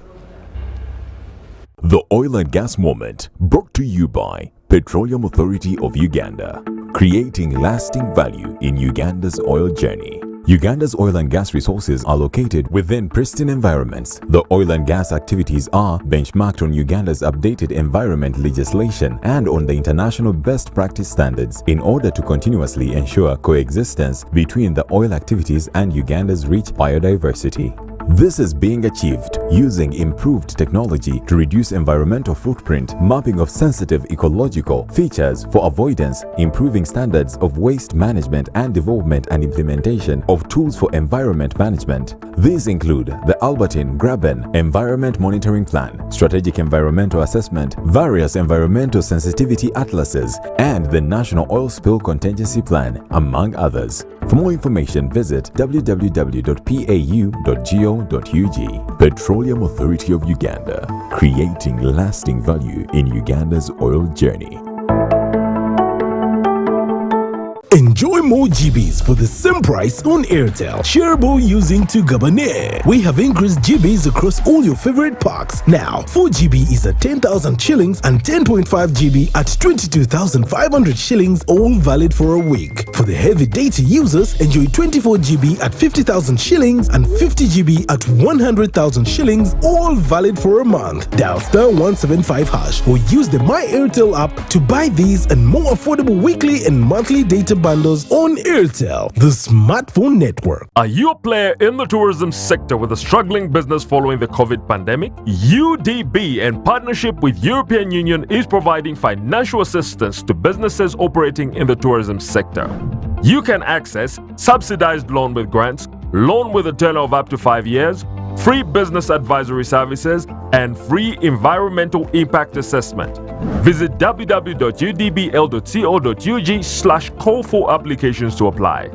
The Oil and Gas Moment, brought to you by Petroleum Authority of Uganda, creating lasting value in Uganda's oil journey. Uganda's oil and gas resources are located within pristine environments. The oil and gas activities are benchmarked on Uganda's updated environment legislation and on the international best practice standards in order to continuously ensure coexistence between the oil activities and Uganda's rich biodiversity. This is being achieved using improved technology to reduce environmental footprint, mapping of sensitive ecological features for avoidance, improving standards of waste management and development and implementation of tools for environment management. These include the Albertine Graben Environment Monitoring Plan, Strategic Environmental Assessment, various environmental sensitivity atlases, and the National Oil Spill Contingency Plan, among others. For more information, visit www.pau.go.ug. Petroleum Authority of Uganda, creating lasting value in Uganda's oil journey. Enjoy more GBs for the same price on Airtel. Shareable using Tugabane. We have increased GBs across all your favorite packs. Now, 4 GB is at 10,000 shillings and 10.5 GB at 22,500 shillings, all valid for a week. For the heavy data users, enjoy 24 GB at 50,000 shillings and 50 GB at 100,000 shillings, all valid for a month. Dial *175# or use the My Airtel app to buy these and more affordable weekly and monthly data bundles on Airtel, the smartphone network. Are you a player in the tourism sector with a struggling business following the COVID pandemic? UDB, in partnership with European Union, is providing financial assistance to businesses operating in the tourism sector. You can access subsidized loan with grants, loan with a tenure of up to 5 years, free business advisory services, and free environmental impact assessment. Visit www.udbl.co.ug/call for applications to apply.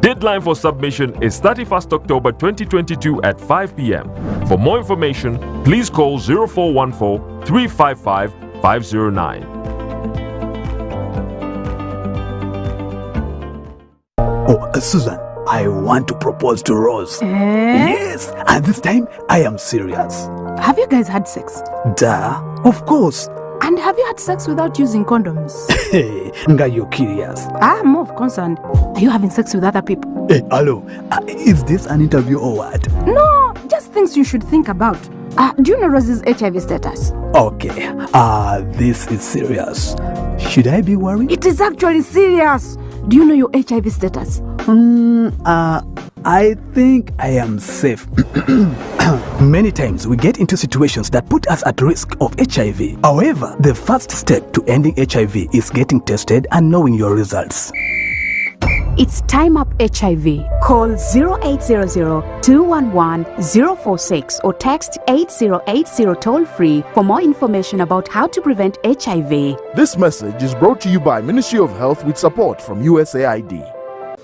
Deadline for submission is 31st October 2022 at 5 p.m. For more information, please call 0414 355 509. Oh, Susan, I want to propose to Rose. Yes, and this time I am serious. Have you guys had sex? Duh, of course. And have you had sex without using condoms? Hey, Nga, you're curious. I'm more concerned. Are you having sex with other people? Hey, hello. Is this an interview or what? No, just things you should think about. Do you know Rose's HIV status? Okay, this is serious. Should I be worried? It is actually serious. Do you know your HIV status? I think I am safe. Many times we get into situations that put us at risk of HIV. However, the first step to ending HIV is getting tested and knowing your results. It's Time Up HIV. Call 0800-211-046 or text 8080 toll-free for more information about how to prevent HIV. This message is brought to you by Ministry of Health with support from USAID.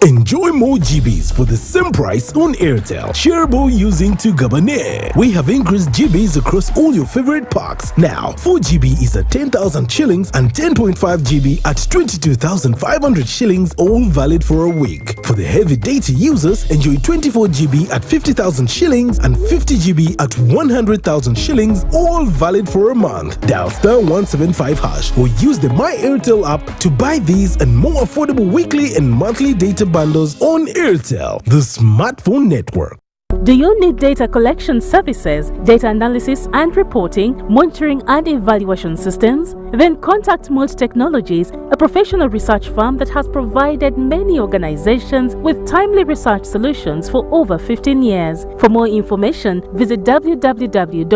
Enjoy more GBs for the same price on Airtel. Shareable using to Gabane. We have increased GBs across all your favorite packs. Now, 4 GB is at 10,000 shillings and 10.5 GB at 22,500 shillings, all valid for a week. For the heavy data users, enjoy 24 GB at 50,000 shillings and 50 GB at 100,000 shillings, all valid for a month. Dial *175# or use the My Airtel app to buy these and more affordable weekly and monthly data bundles on Airtel, the smartphone network. Do you need data collection services, data analysis and reporting, monitoring and evaluation systems? Then contact Molt Technologies, a professional research firm that has provided many organizations with timely research solutions for over 15 years. For more information, visit www.mt.co.ug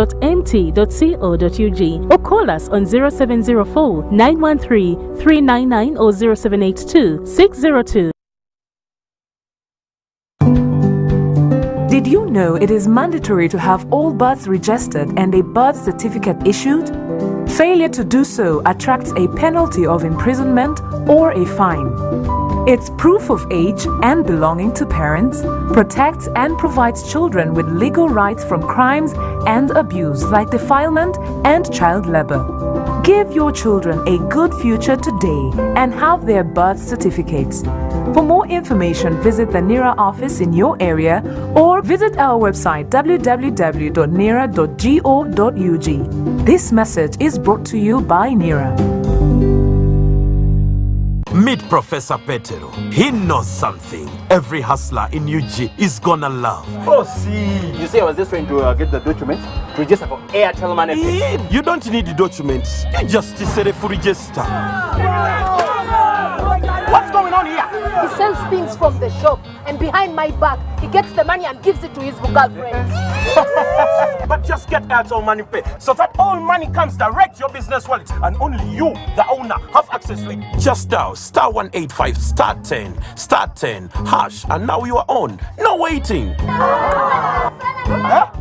or call us on 0704 913 399 or 0782 602. Did you know it is mandatory to have all births registered and a birth certificate issued? Failure to do so attracts a penalty of imprisonment or a fine. It's proof of age and belonging to parents, protects and provides children with legal rights from crimes and abuse like defilement and child labor. Give your children a good future today and have their birth certificates. For more information, visit the NERA office in your area or visit our website www.nera.go.ug. This message is brought to you by NERA. Meet Professor Petero. He knows something every hustler in UG is gonna love. Oh, see. You see, I was just trying to get the documents to register for Airtel Money. You don't need the documents. You just say for register. What's going on here? He sells things from the shop, and behind my back, he gets the money and gives it to his girlfriends. But just get Airtel Money Pay so that all money comes direct to your business wallet, and only you, the owner, have access to it. Just dial *185 *10 hash, and now you are on. No waiting. Huh?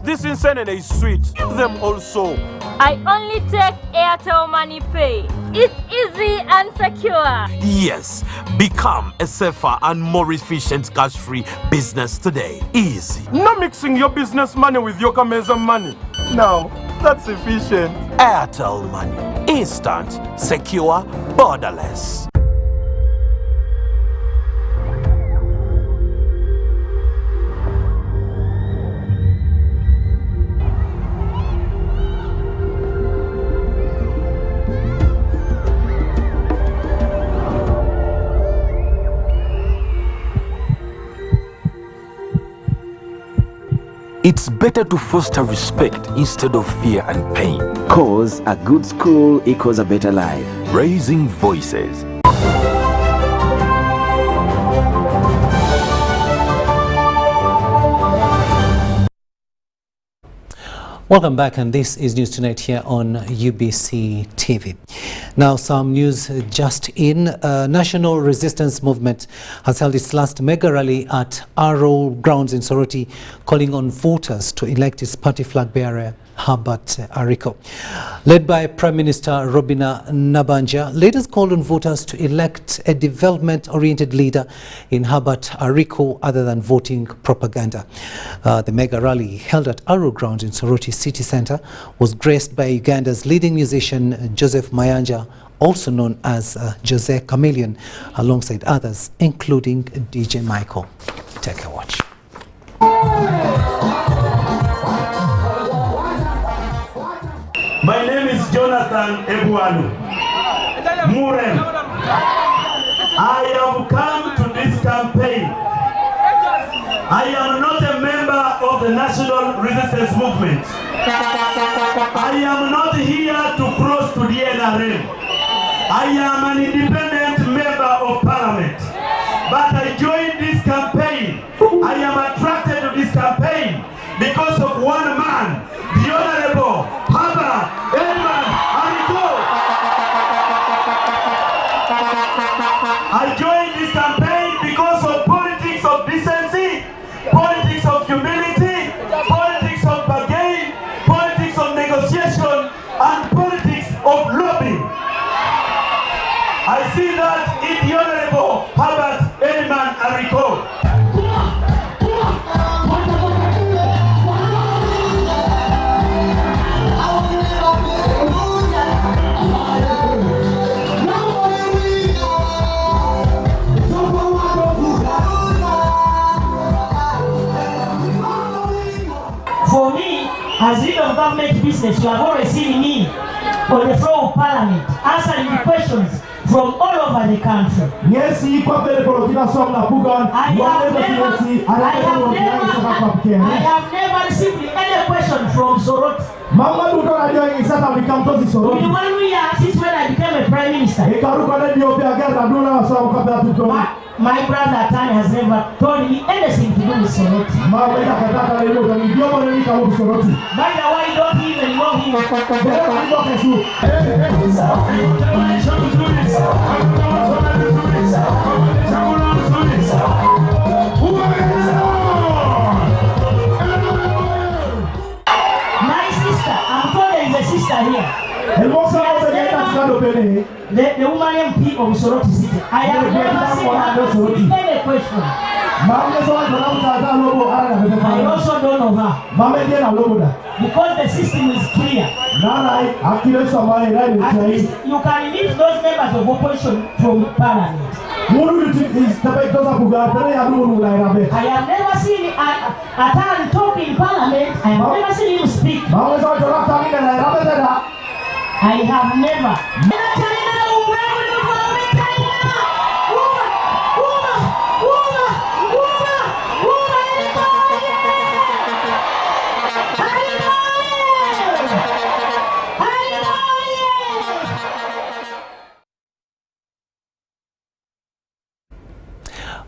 This insanity is sweet. Give them also. I only take Airtel Money Pay. It's easy and secure. Yes, become a safer and more efficient cash-free business today. Easy. No mixing your business money with your Kameza money. Now, that's efficient. Airtel Money. Instant, secure, borderless. It's better to foster respect instead of fear and pain. Cause a good school equals a better life. Raising voices. Welcome back, and this is News Tonight here on UBC TV. Now, some news just in. National Resistance Movement has held its last mega rally at Arrow Grounds in Soroti, calling on voters to elect its party flag bearer, Herbert Ariko. Led by Prime Minister Robina Nabanja, leaders called on voters to elect a development-oriented leader in Herbert Ariko other than voting propaganda. The mega rally held at Arrow Grounds in Soroti City Centre was graced by Uganda's leading musician Joseph Mayanja also known as Jose Chameleon, alongside others, including DJ Michael. Take a watch. My name is Jonathan Ebuanu Murem. I have come to this campaign. I am not a member of the National Resistance Movement. I am not here to cross to the NRM. I am an independent member of Parliament. But I joined this campaign. I am attracted to this campaign because of one man, the Honorable Haba Edman Ariko. I joined this campaign because of politics of decency, politics of humility, politics of bargain, politics of negotiation, and politics of lobbying. I see that in the Honorable Herbert Edman Ariko. For me, as leader of government business, you have already seen me on the floor of Parliament answering the questions from all over the country. Yes, I have never received any question from Soroti. The one we asked is when I became a prime minister. My brother Tani has never told me anything to do with Soroti. By the way, I don't even know him. My sister, I'm told there is a sister here. The woman MP of Soroti City. I have never seen her any question. I also don't know her. Because the system is clear. At least you can leave those members of opposition from Parliament. I have never seen Atan talk in Parliament. I have never seen him speak. I have never.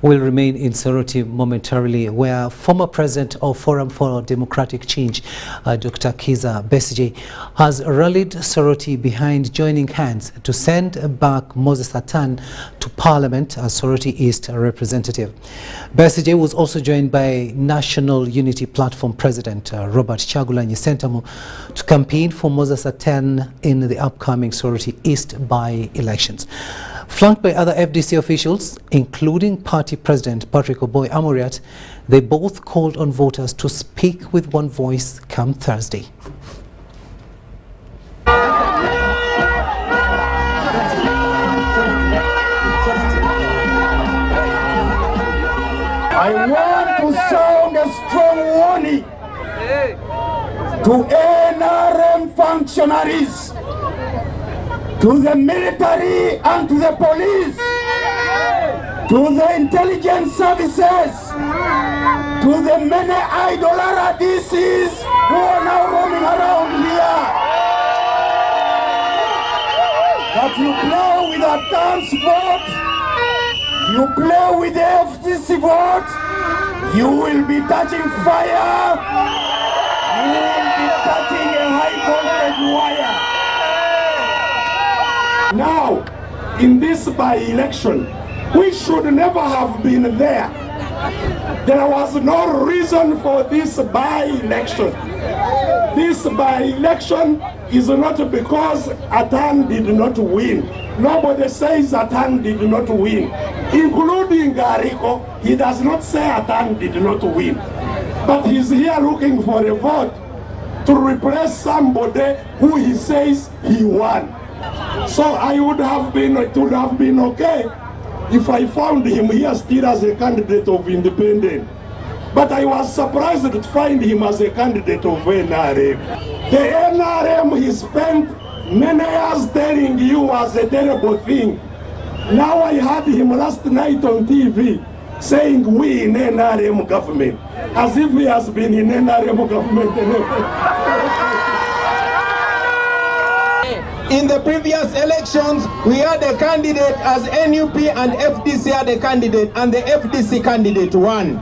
We'll remain in Soroti momentarily, where former president of Forum for Democratic Change, Dr. Kizza Besigye, has rallied Soroti behind joining hands to send back Moses Atan to Parliament as Soroti East representative. Besigye was also joined by National Unity Platform President Robert Kyagulanyi Ssentamu to campaign for Moses Atan in the upcoming Soroti East by-elections. Flanked by other FDC officials, including party president Patrick Oboy Amuriat, they both called on voters to speak with one voice come Thursday. I want to sound a strong warning to NRM functionaries, to the military and to the police, to the intelligence services, to the many idol RDCs who are now roaming around here, that you play with a dance vote, you play with the FDC vote, you will be touching fire, you will be touching a high voltage wire. Now, in this by-election, we should never have been there. There was no reason for this by-election. This by-election is not because Atan did not win. Nobody says Atan did not win. Including Gariko, he does not say Atan did not win. But he's here looking for a vote to replace somebody who he says he won. So it would have been okay if I found him here still as a candidate of independent. But I was surprised to find him as a candidate of NRM. The NRM he spent many years telling you was a terrible thing. Now I heard him last night on TV saying we in NRM government, as if he has been in NRM government. In the previous elections, we had a candidate as NUP and FDC had a candidate, and the FDC candidate won.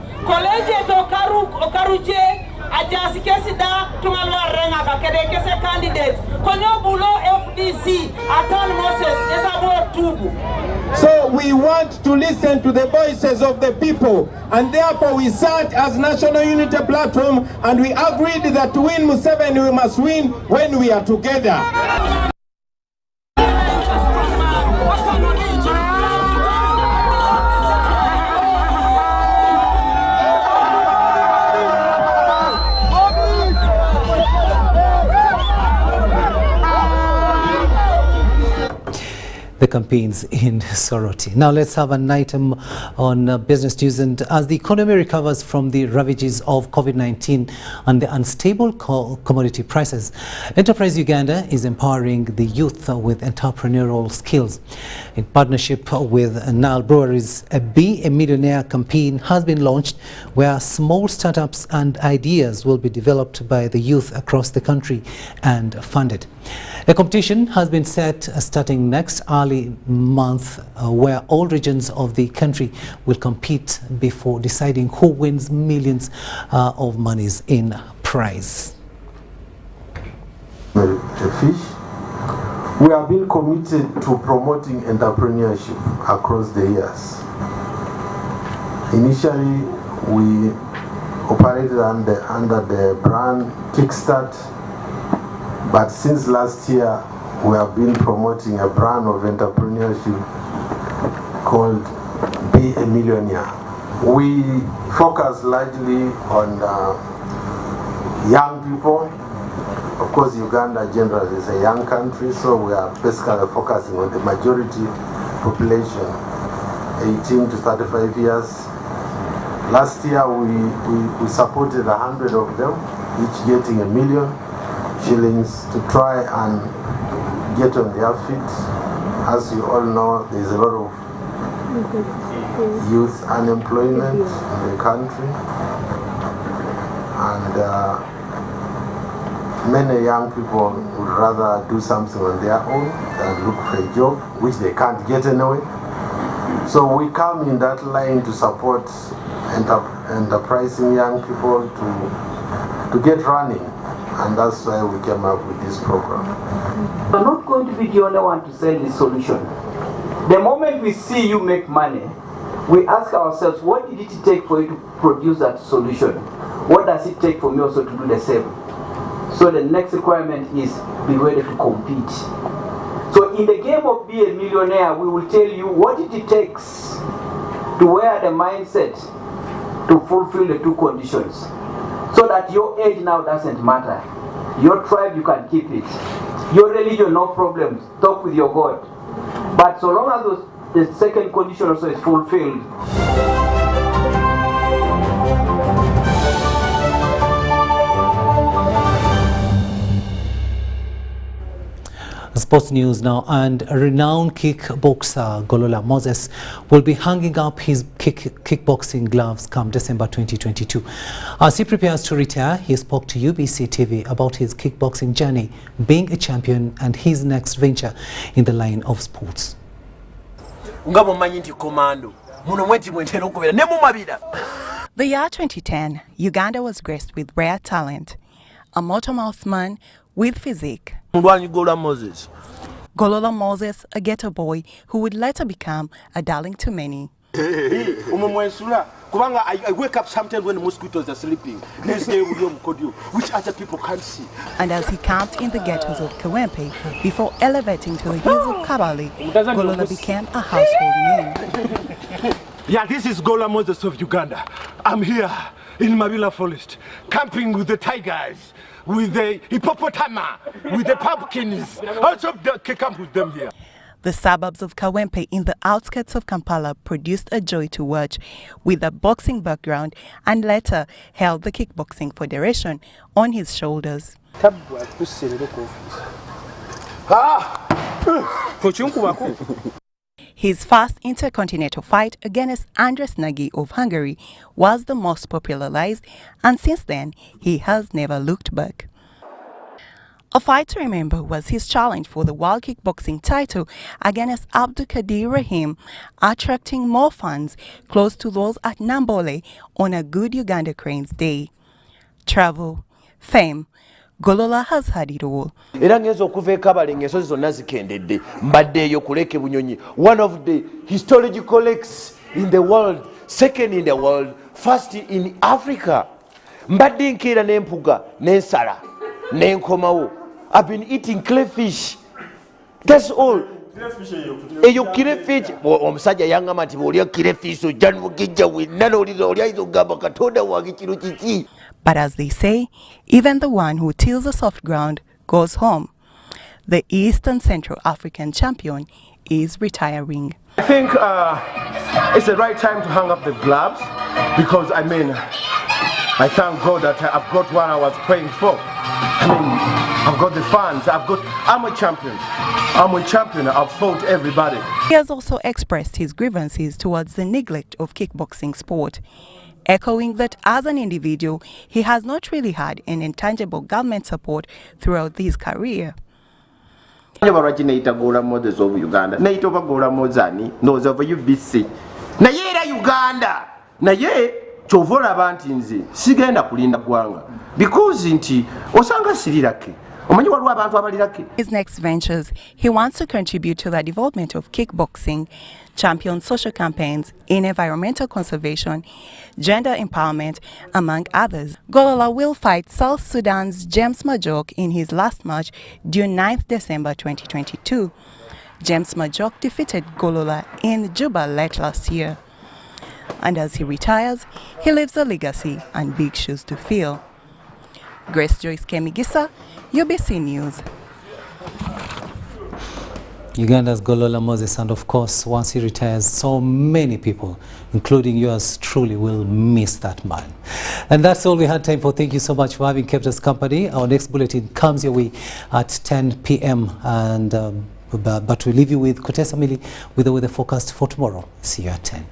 So we want to listen to the voices of the people, and therefore we sat as National Unity Platform and we agreed that to win Museveni we must win when we are together. The campaigns in Soroti. Now let's have an item on business news. And as the economy recovers from the ravages of COVID-19 and the unstable commodity prices, Enterprise Uganda is empowering the youth with entrepreneurial skills. In partnership with Nile Breweries, a Be a Millionaire campaign has been launched where small startups and ideas will be developed by the youth across the country and funded. A competition has been set starting next early month where all regions of the country will compete before deciding who wins millions of monies in prize. We have been committed to promoting entrepreneurship across the years. Initially, we operated under the brand Kickstart. But since last year, we have been promoting a brand of entrepreneurship called Be a Millionaire. We focus largely on young people. Of course, Uganda generally is a young country, so we are basically focusing on the majority population, 18 to 35 years. Last year, we supported 100 of them, each getting $1 million shillings to try and get on their feet. As you all know, there's a lot of youth unemployment in the country, and many young people would rather do something on their own than look for a job, which they can't get anyway. So we come in that line to support enterprising young people to get running. And that's why we came up with this program. We're not going to be the only one to sell this solution. The moment we see you make money, we ask ourselves, what did it take for you to produce that solution? What does it take for me also to do the same? So the next requirement is be ready to compete. So in the game of Be a Millionaire, we will tell you what it takes to wear the mindset to fulfill the two conditions. So that your age now doesn't matter. Your tribe, you can keep it. Your religion, no problem. Talk with your God. But so long as the second condition also is fulfilled. Sports news now, and renowned kickboxer Golola Moses will be hanging up his kickboxing gloves come December 2022. As he prepares to retire, he spoke to UBC TV about his kickboxing journey, being a champion, and his next venture in the line of sports. The year 2010, Uganda was graced with rare talent, a motor-mouthed man with physique. Golola Moses, a ghetto boy who would later become a darling to many. I wake up sometimes when the mosquitoes are sleeping. Which other people can't see. And as he camped in the ghettos of Kawempe before elevating to the hills of Kabale, Golola became a household name. Yeah, this is Golola Moses of Uganda. I'm here in Mabila Forest, camping with the tigers. with the hippopotami, with the pumpkins. Also, come with them here. The suburbs of Kawempe in the outskirts of Kampala produced a joy to watch with a boxing background and later held the Kickboxing Federation on his shoulders. His first intercontinental fight against Andres Nagy of Hungary was the most popularized, and since then he has never looked back. A fight to remember was his challenge for the World Kickboxing title against Abdul Kadir Rahim, attracting more fans close to those at Nambole on a good Uganda Cranes Day. Travel, fame, Golola has had it all. One of the historical lakes in the world, second in the world, first in Africa. I've been eating crayfish. That's all. Crayfish. But as they say, even the one who tills the soft ground goes home. The East and Central African champion is retiring. I think it's the right time to hang up the gloves because I thank God that I've got what I was praying for. I've got the fans. I'm a champion. I've fought everybody. He has also expressed his grievances towards the neglect of kickboxing sport, echoing that as an individual, he has not really had an intangible government support throughout his career. Uganda. Chovola abantu nze sigenda kulinda gwanga because nti osanga sirirake omanyi waliwo abantu abalirake. His next ventures, he wants to contribute to the development of kickboxing, champion social campaigns in environmental conservation, gender empowerment, among others. Golola will fight South Sudan's James Majok in his last match due 9th December 2022. James Majok defeated Golola in Juba late last year. And as he retires, he leaves a legacy and big shoes to fill. Grace Joyce Kemigisa, UBC News. Uganda's Golola Moses, and of course, once he retires, so many people, including yours truly, will miss that man. And that's all we had time for. Thank you so much for having kept us company. Our next bulletin comes your way at 10 p.m. and but we leave you with Kutesa Mili with the weather forecast for tomorrow. See you at 10.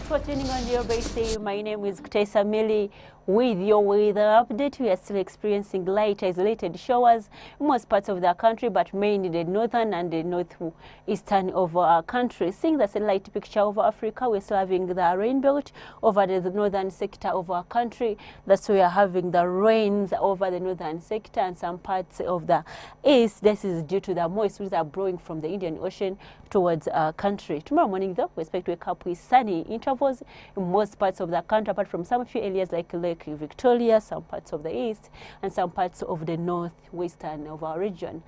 For tuning on your base, my name is Kutesa Mili. With your weather update, we are still experiencing light isolated showers in most parts of the country, but mainly the northern and the northeastern of our country. Seeing the satellite picture over Africa, we're still having the rain belt over the northern sector of our country. That's why we are having the rains over the northern sector and some parts of the east. This is due to the moist winds that are blowing from the Indian Ocean towards our country. Tomorrow morning, though, we expect to wake up with sunny intervals in most parts of the country, apart from some few areas like Lake Victoria, some parts of the east, and some parts of the northwestern of our region.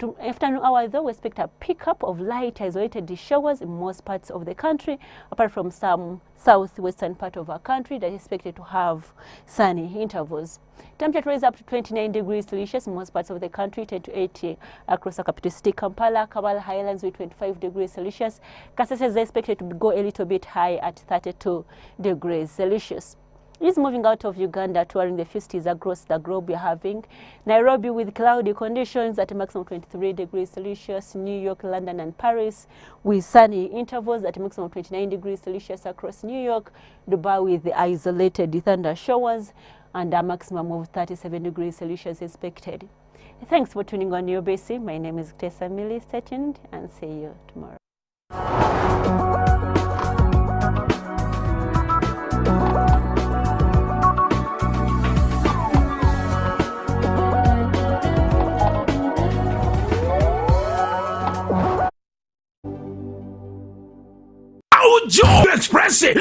To afternoon hour, though, we expect a pickup of light isolated showers in most parts of the country, apart from some southwestern part of our country that is expected to have sunny intervals. Temperature rise up to 29 degrees Celsius in most parts of the country, 10 to 80 across the capital city, Kampala. Kabala Highlands with 25 degrees Celsius. Kissasi is expected to go a little bit high at 32 degrees Celsius. Is moving out of Uganda, touring the few cities across the globe. We're having Nairobi with cloudy conditions at a maximum 23 degrees Celsius, New York, London and Paris with sunny intervals at a maximum 29 degrees Celsius across New York, Dubai with the isolated thunder showers and a maximum of 37 degrees Celsius expected. Thanks for tuning on your base. My name is Kutesa Mili. Stay tuned and see you tomorrow. Joe Express it.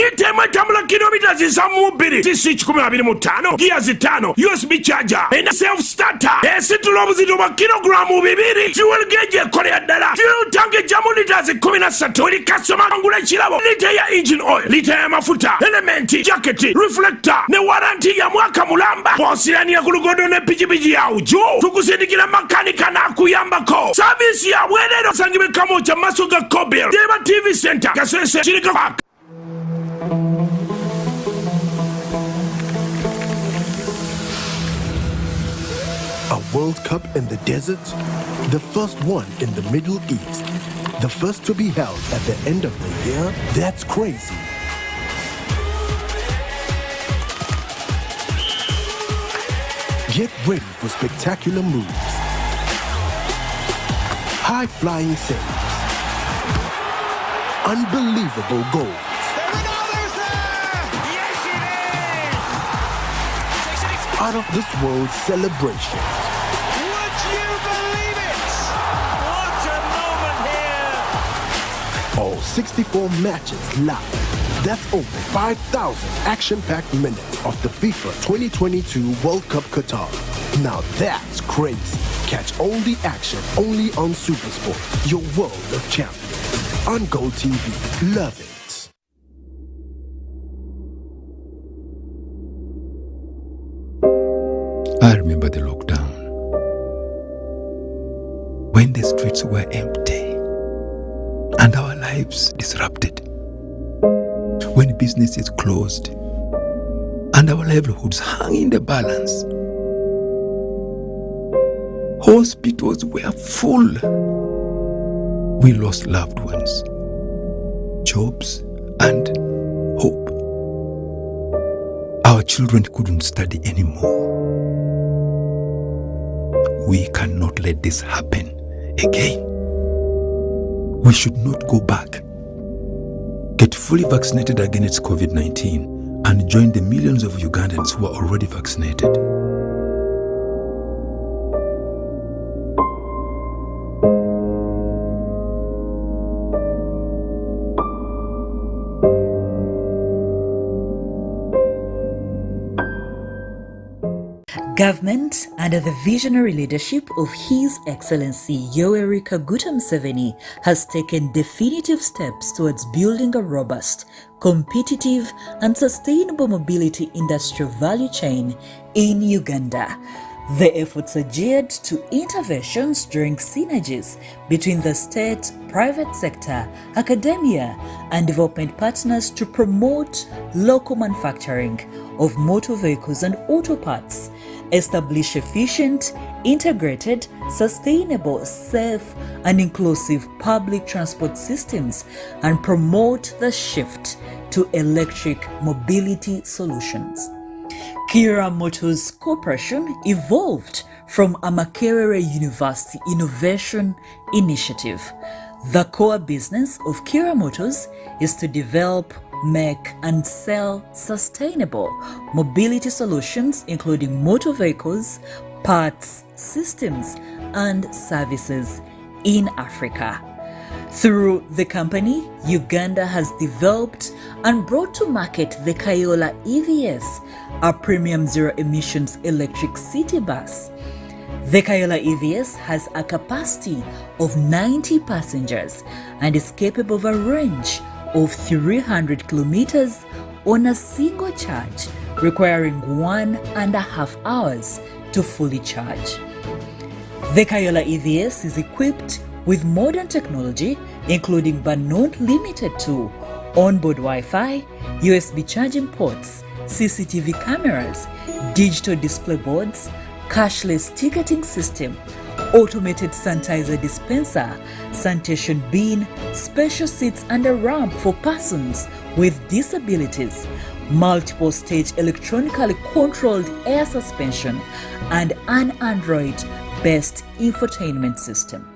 kilometers nsamu 2 si switch 15 gears 5 USB charger ena self starter esitula obuzito bwa kilogramu 2 fuel gauge ekolera ddala fuel tank ejjamu liters 13 buli customer angula ekirabo lita ya engine oil lita ya mafuta element jacket reflector ne warranty ya mwaka mulamba bw'osiranira ku luguudo ne pikipiki yawu jo tukusindikira makanika n'akuyambako service ya bwerere osangibwe kamo kya maaso ga Kobel Deba TV Center Kasese Chirika Park. A World Cup in the desert? The first one in the Middle East. The first to be held at the end of the year? That's crazy. Get ready for spectacular moves, high-flying saves, unbelievable goals. Out of this world celebration. Would you believe it? What a moment here! All 64 matches live. That's over 5,000 action-packed minutes of the FIFA 2022 World Cup Qatar. Now that's crazy. Catch all the action only on SuperSport, your world of champions. On Gold TV, love it. I remember the lockdown, when the streets were empty and our lives disrupted, when businesses closed and our livelihoods hung in the balance. Hospitals were full. We lost loved ones, jobs, and hope. Our children couldn't study anymore. We cannot let this happen again. We should not go back. Get fully vaccinated against COVID-19 and join the millions of Ugandans who are already vaccinated. Government, under the visionary leadership of His Excellency Yoweri Kaguta Museveni, has taken definitive steps towards building a robust, competitive and sustainable mobility industrial value chain in Uganda. The efforts are geared to interventions during synergies between the state, private sector, academia, and development partners to promote local manufacturing of motor vehicles and auto parts, establish efficient, integrated, sustainable, safe, and inclusive public transport systems, and promote the shift to electric mobility solutions. Kira Motors Corporation evolved from a Makerere University Innovation Initiative. The core business of Kira Motors is to develop, make and sell sustainable mobility solutions including motor vehicles, parts, systems and services in Africa. Through the company, Uganda has developed and brought to market the Kayola EVS, a premium zero-emissions electric city bus. The Kayola EVS has a capacity of 90 passengers and is capable of a range of 300 kilometers on a single charge, requiring 1.5 hours to fully charge. The Kayola EVS is equipped with modern technology, including but not limited to onboard Wi-Fi, USB charging ports, CCTV cameras, digital display boards, cashless ticketing system, automated sanitizer dispenser, sanitation bin, special seats and a ramp for persons with disabilities, multiple stage electronically controlled air suspension, and an Android-based infotainment system.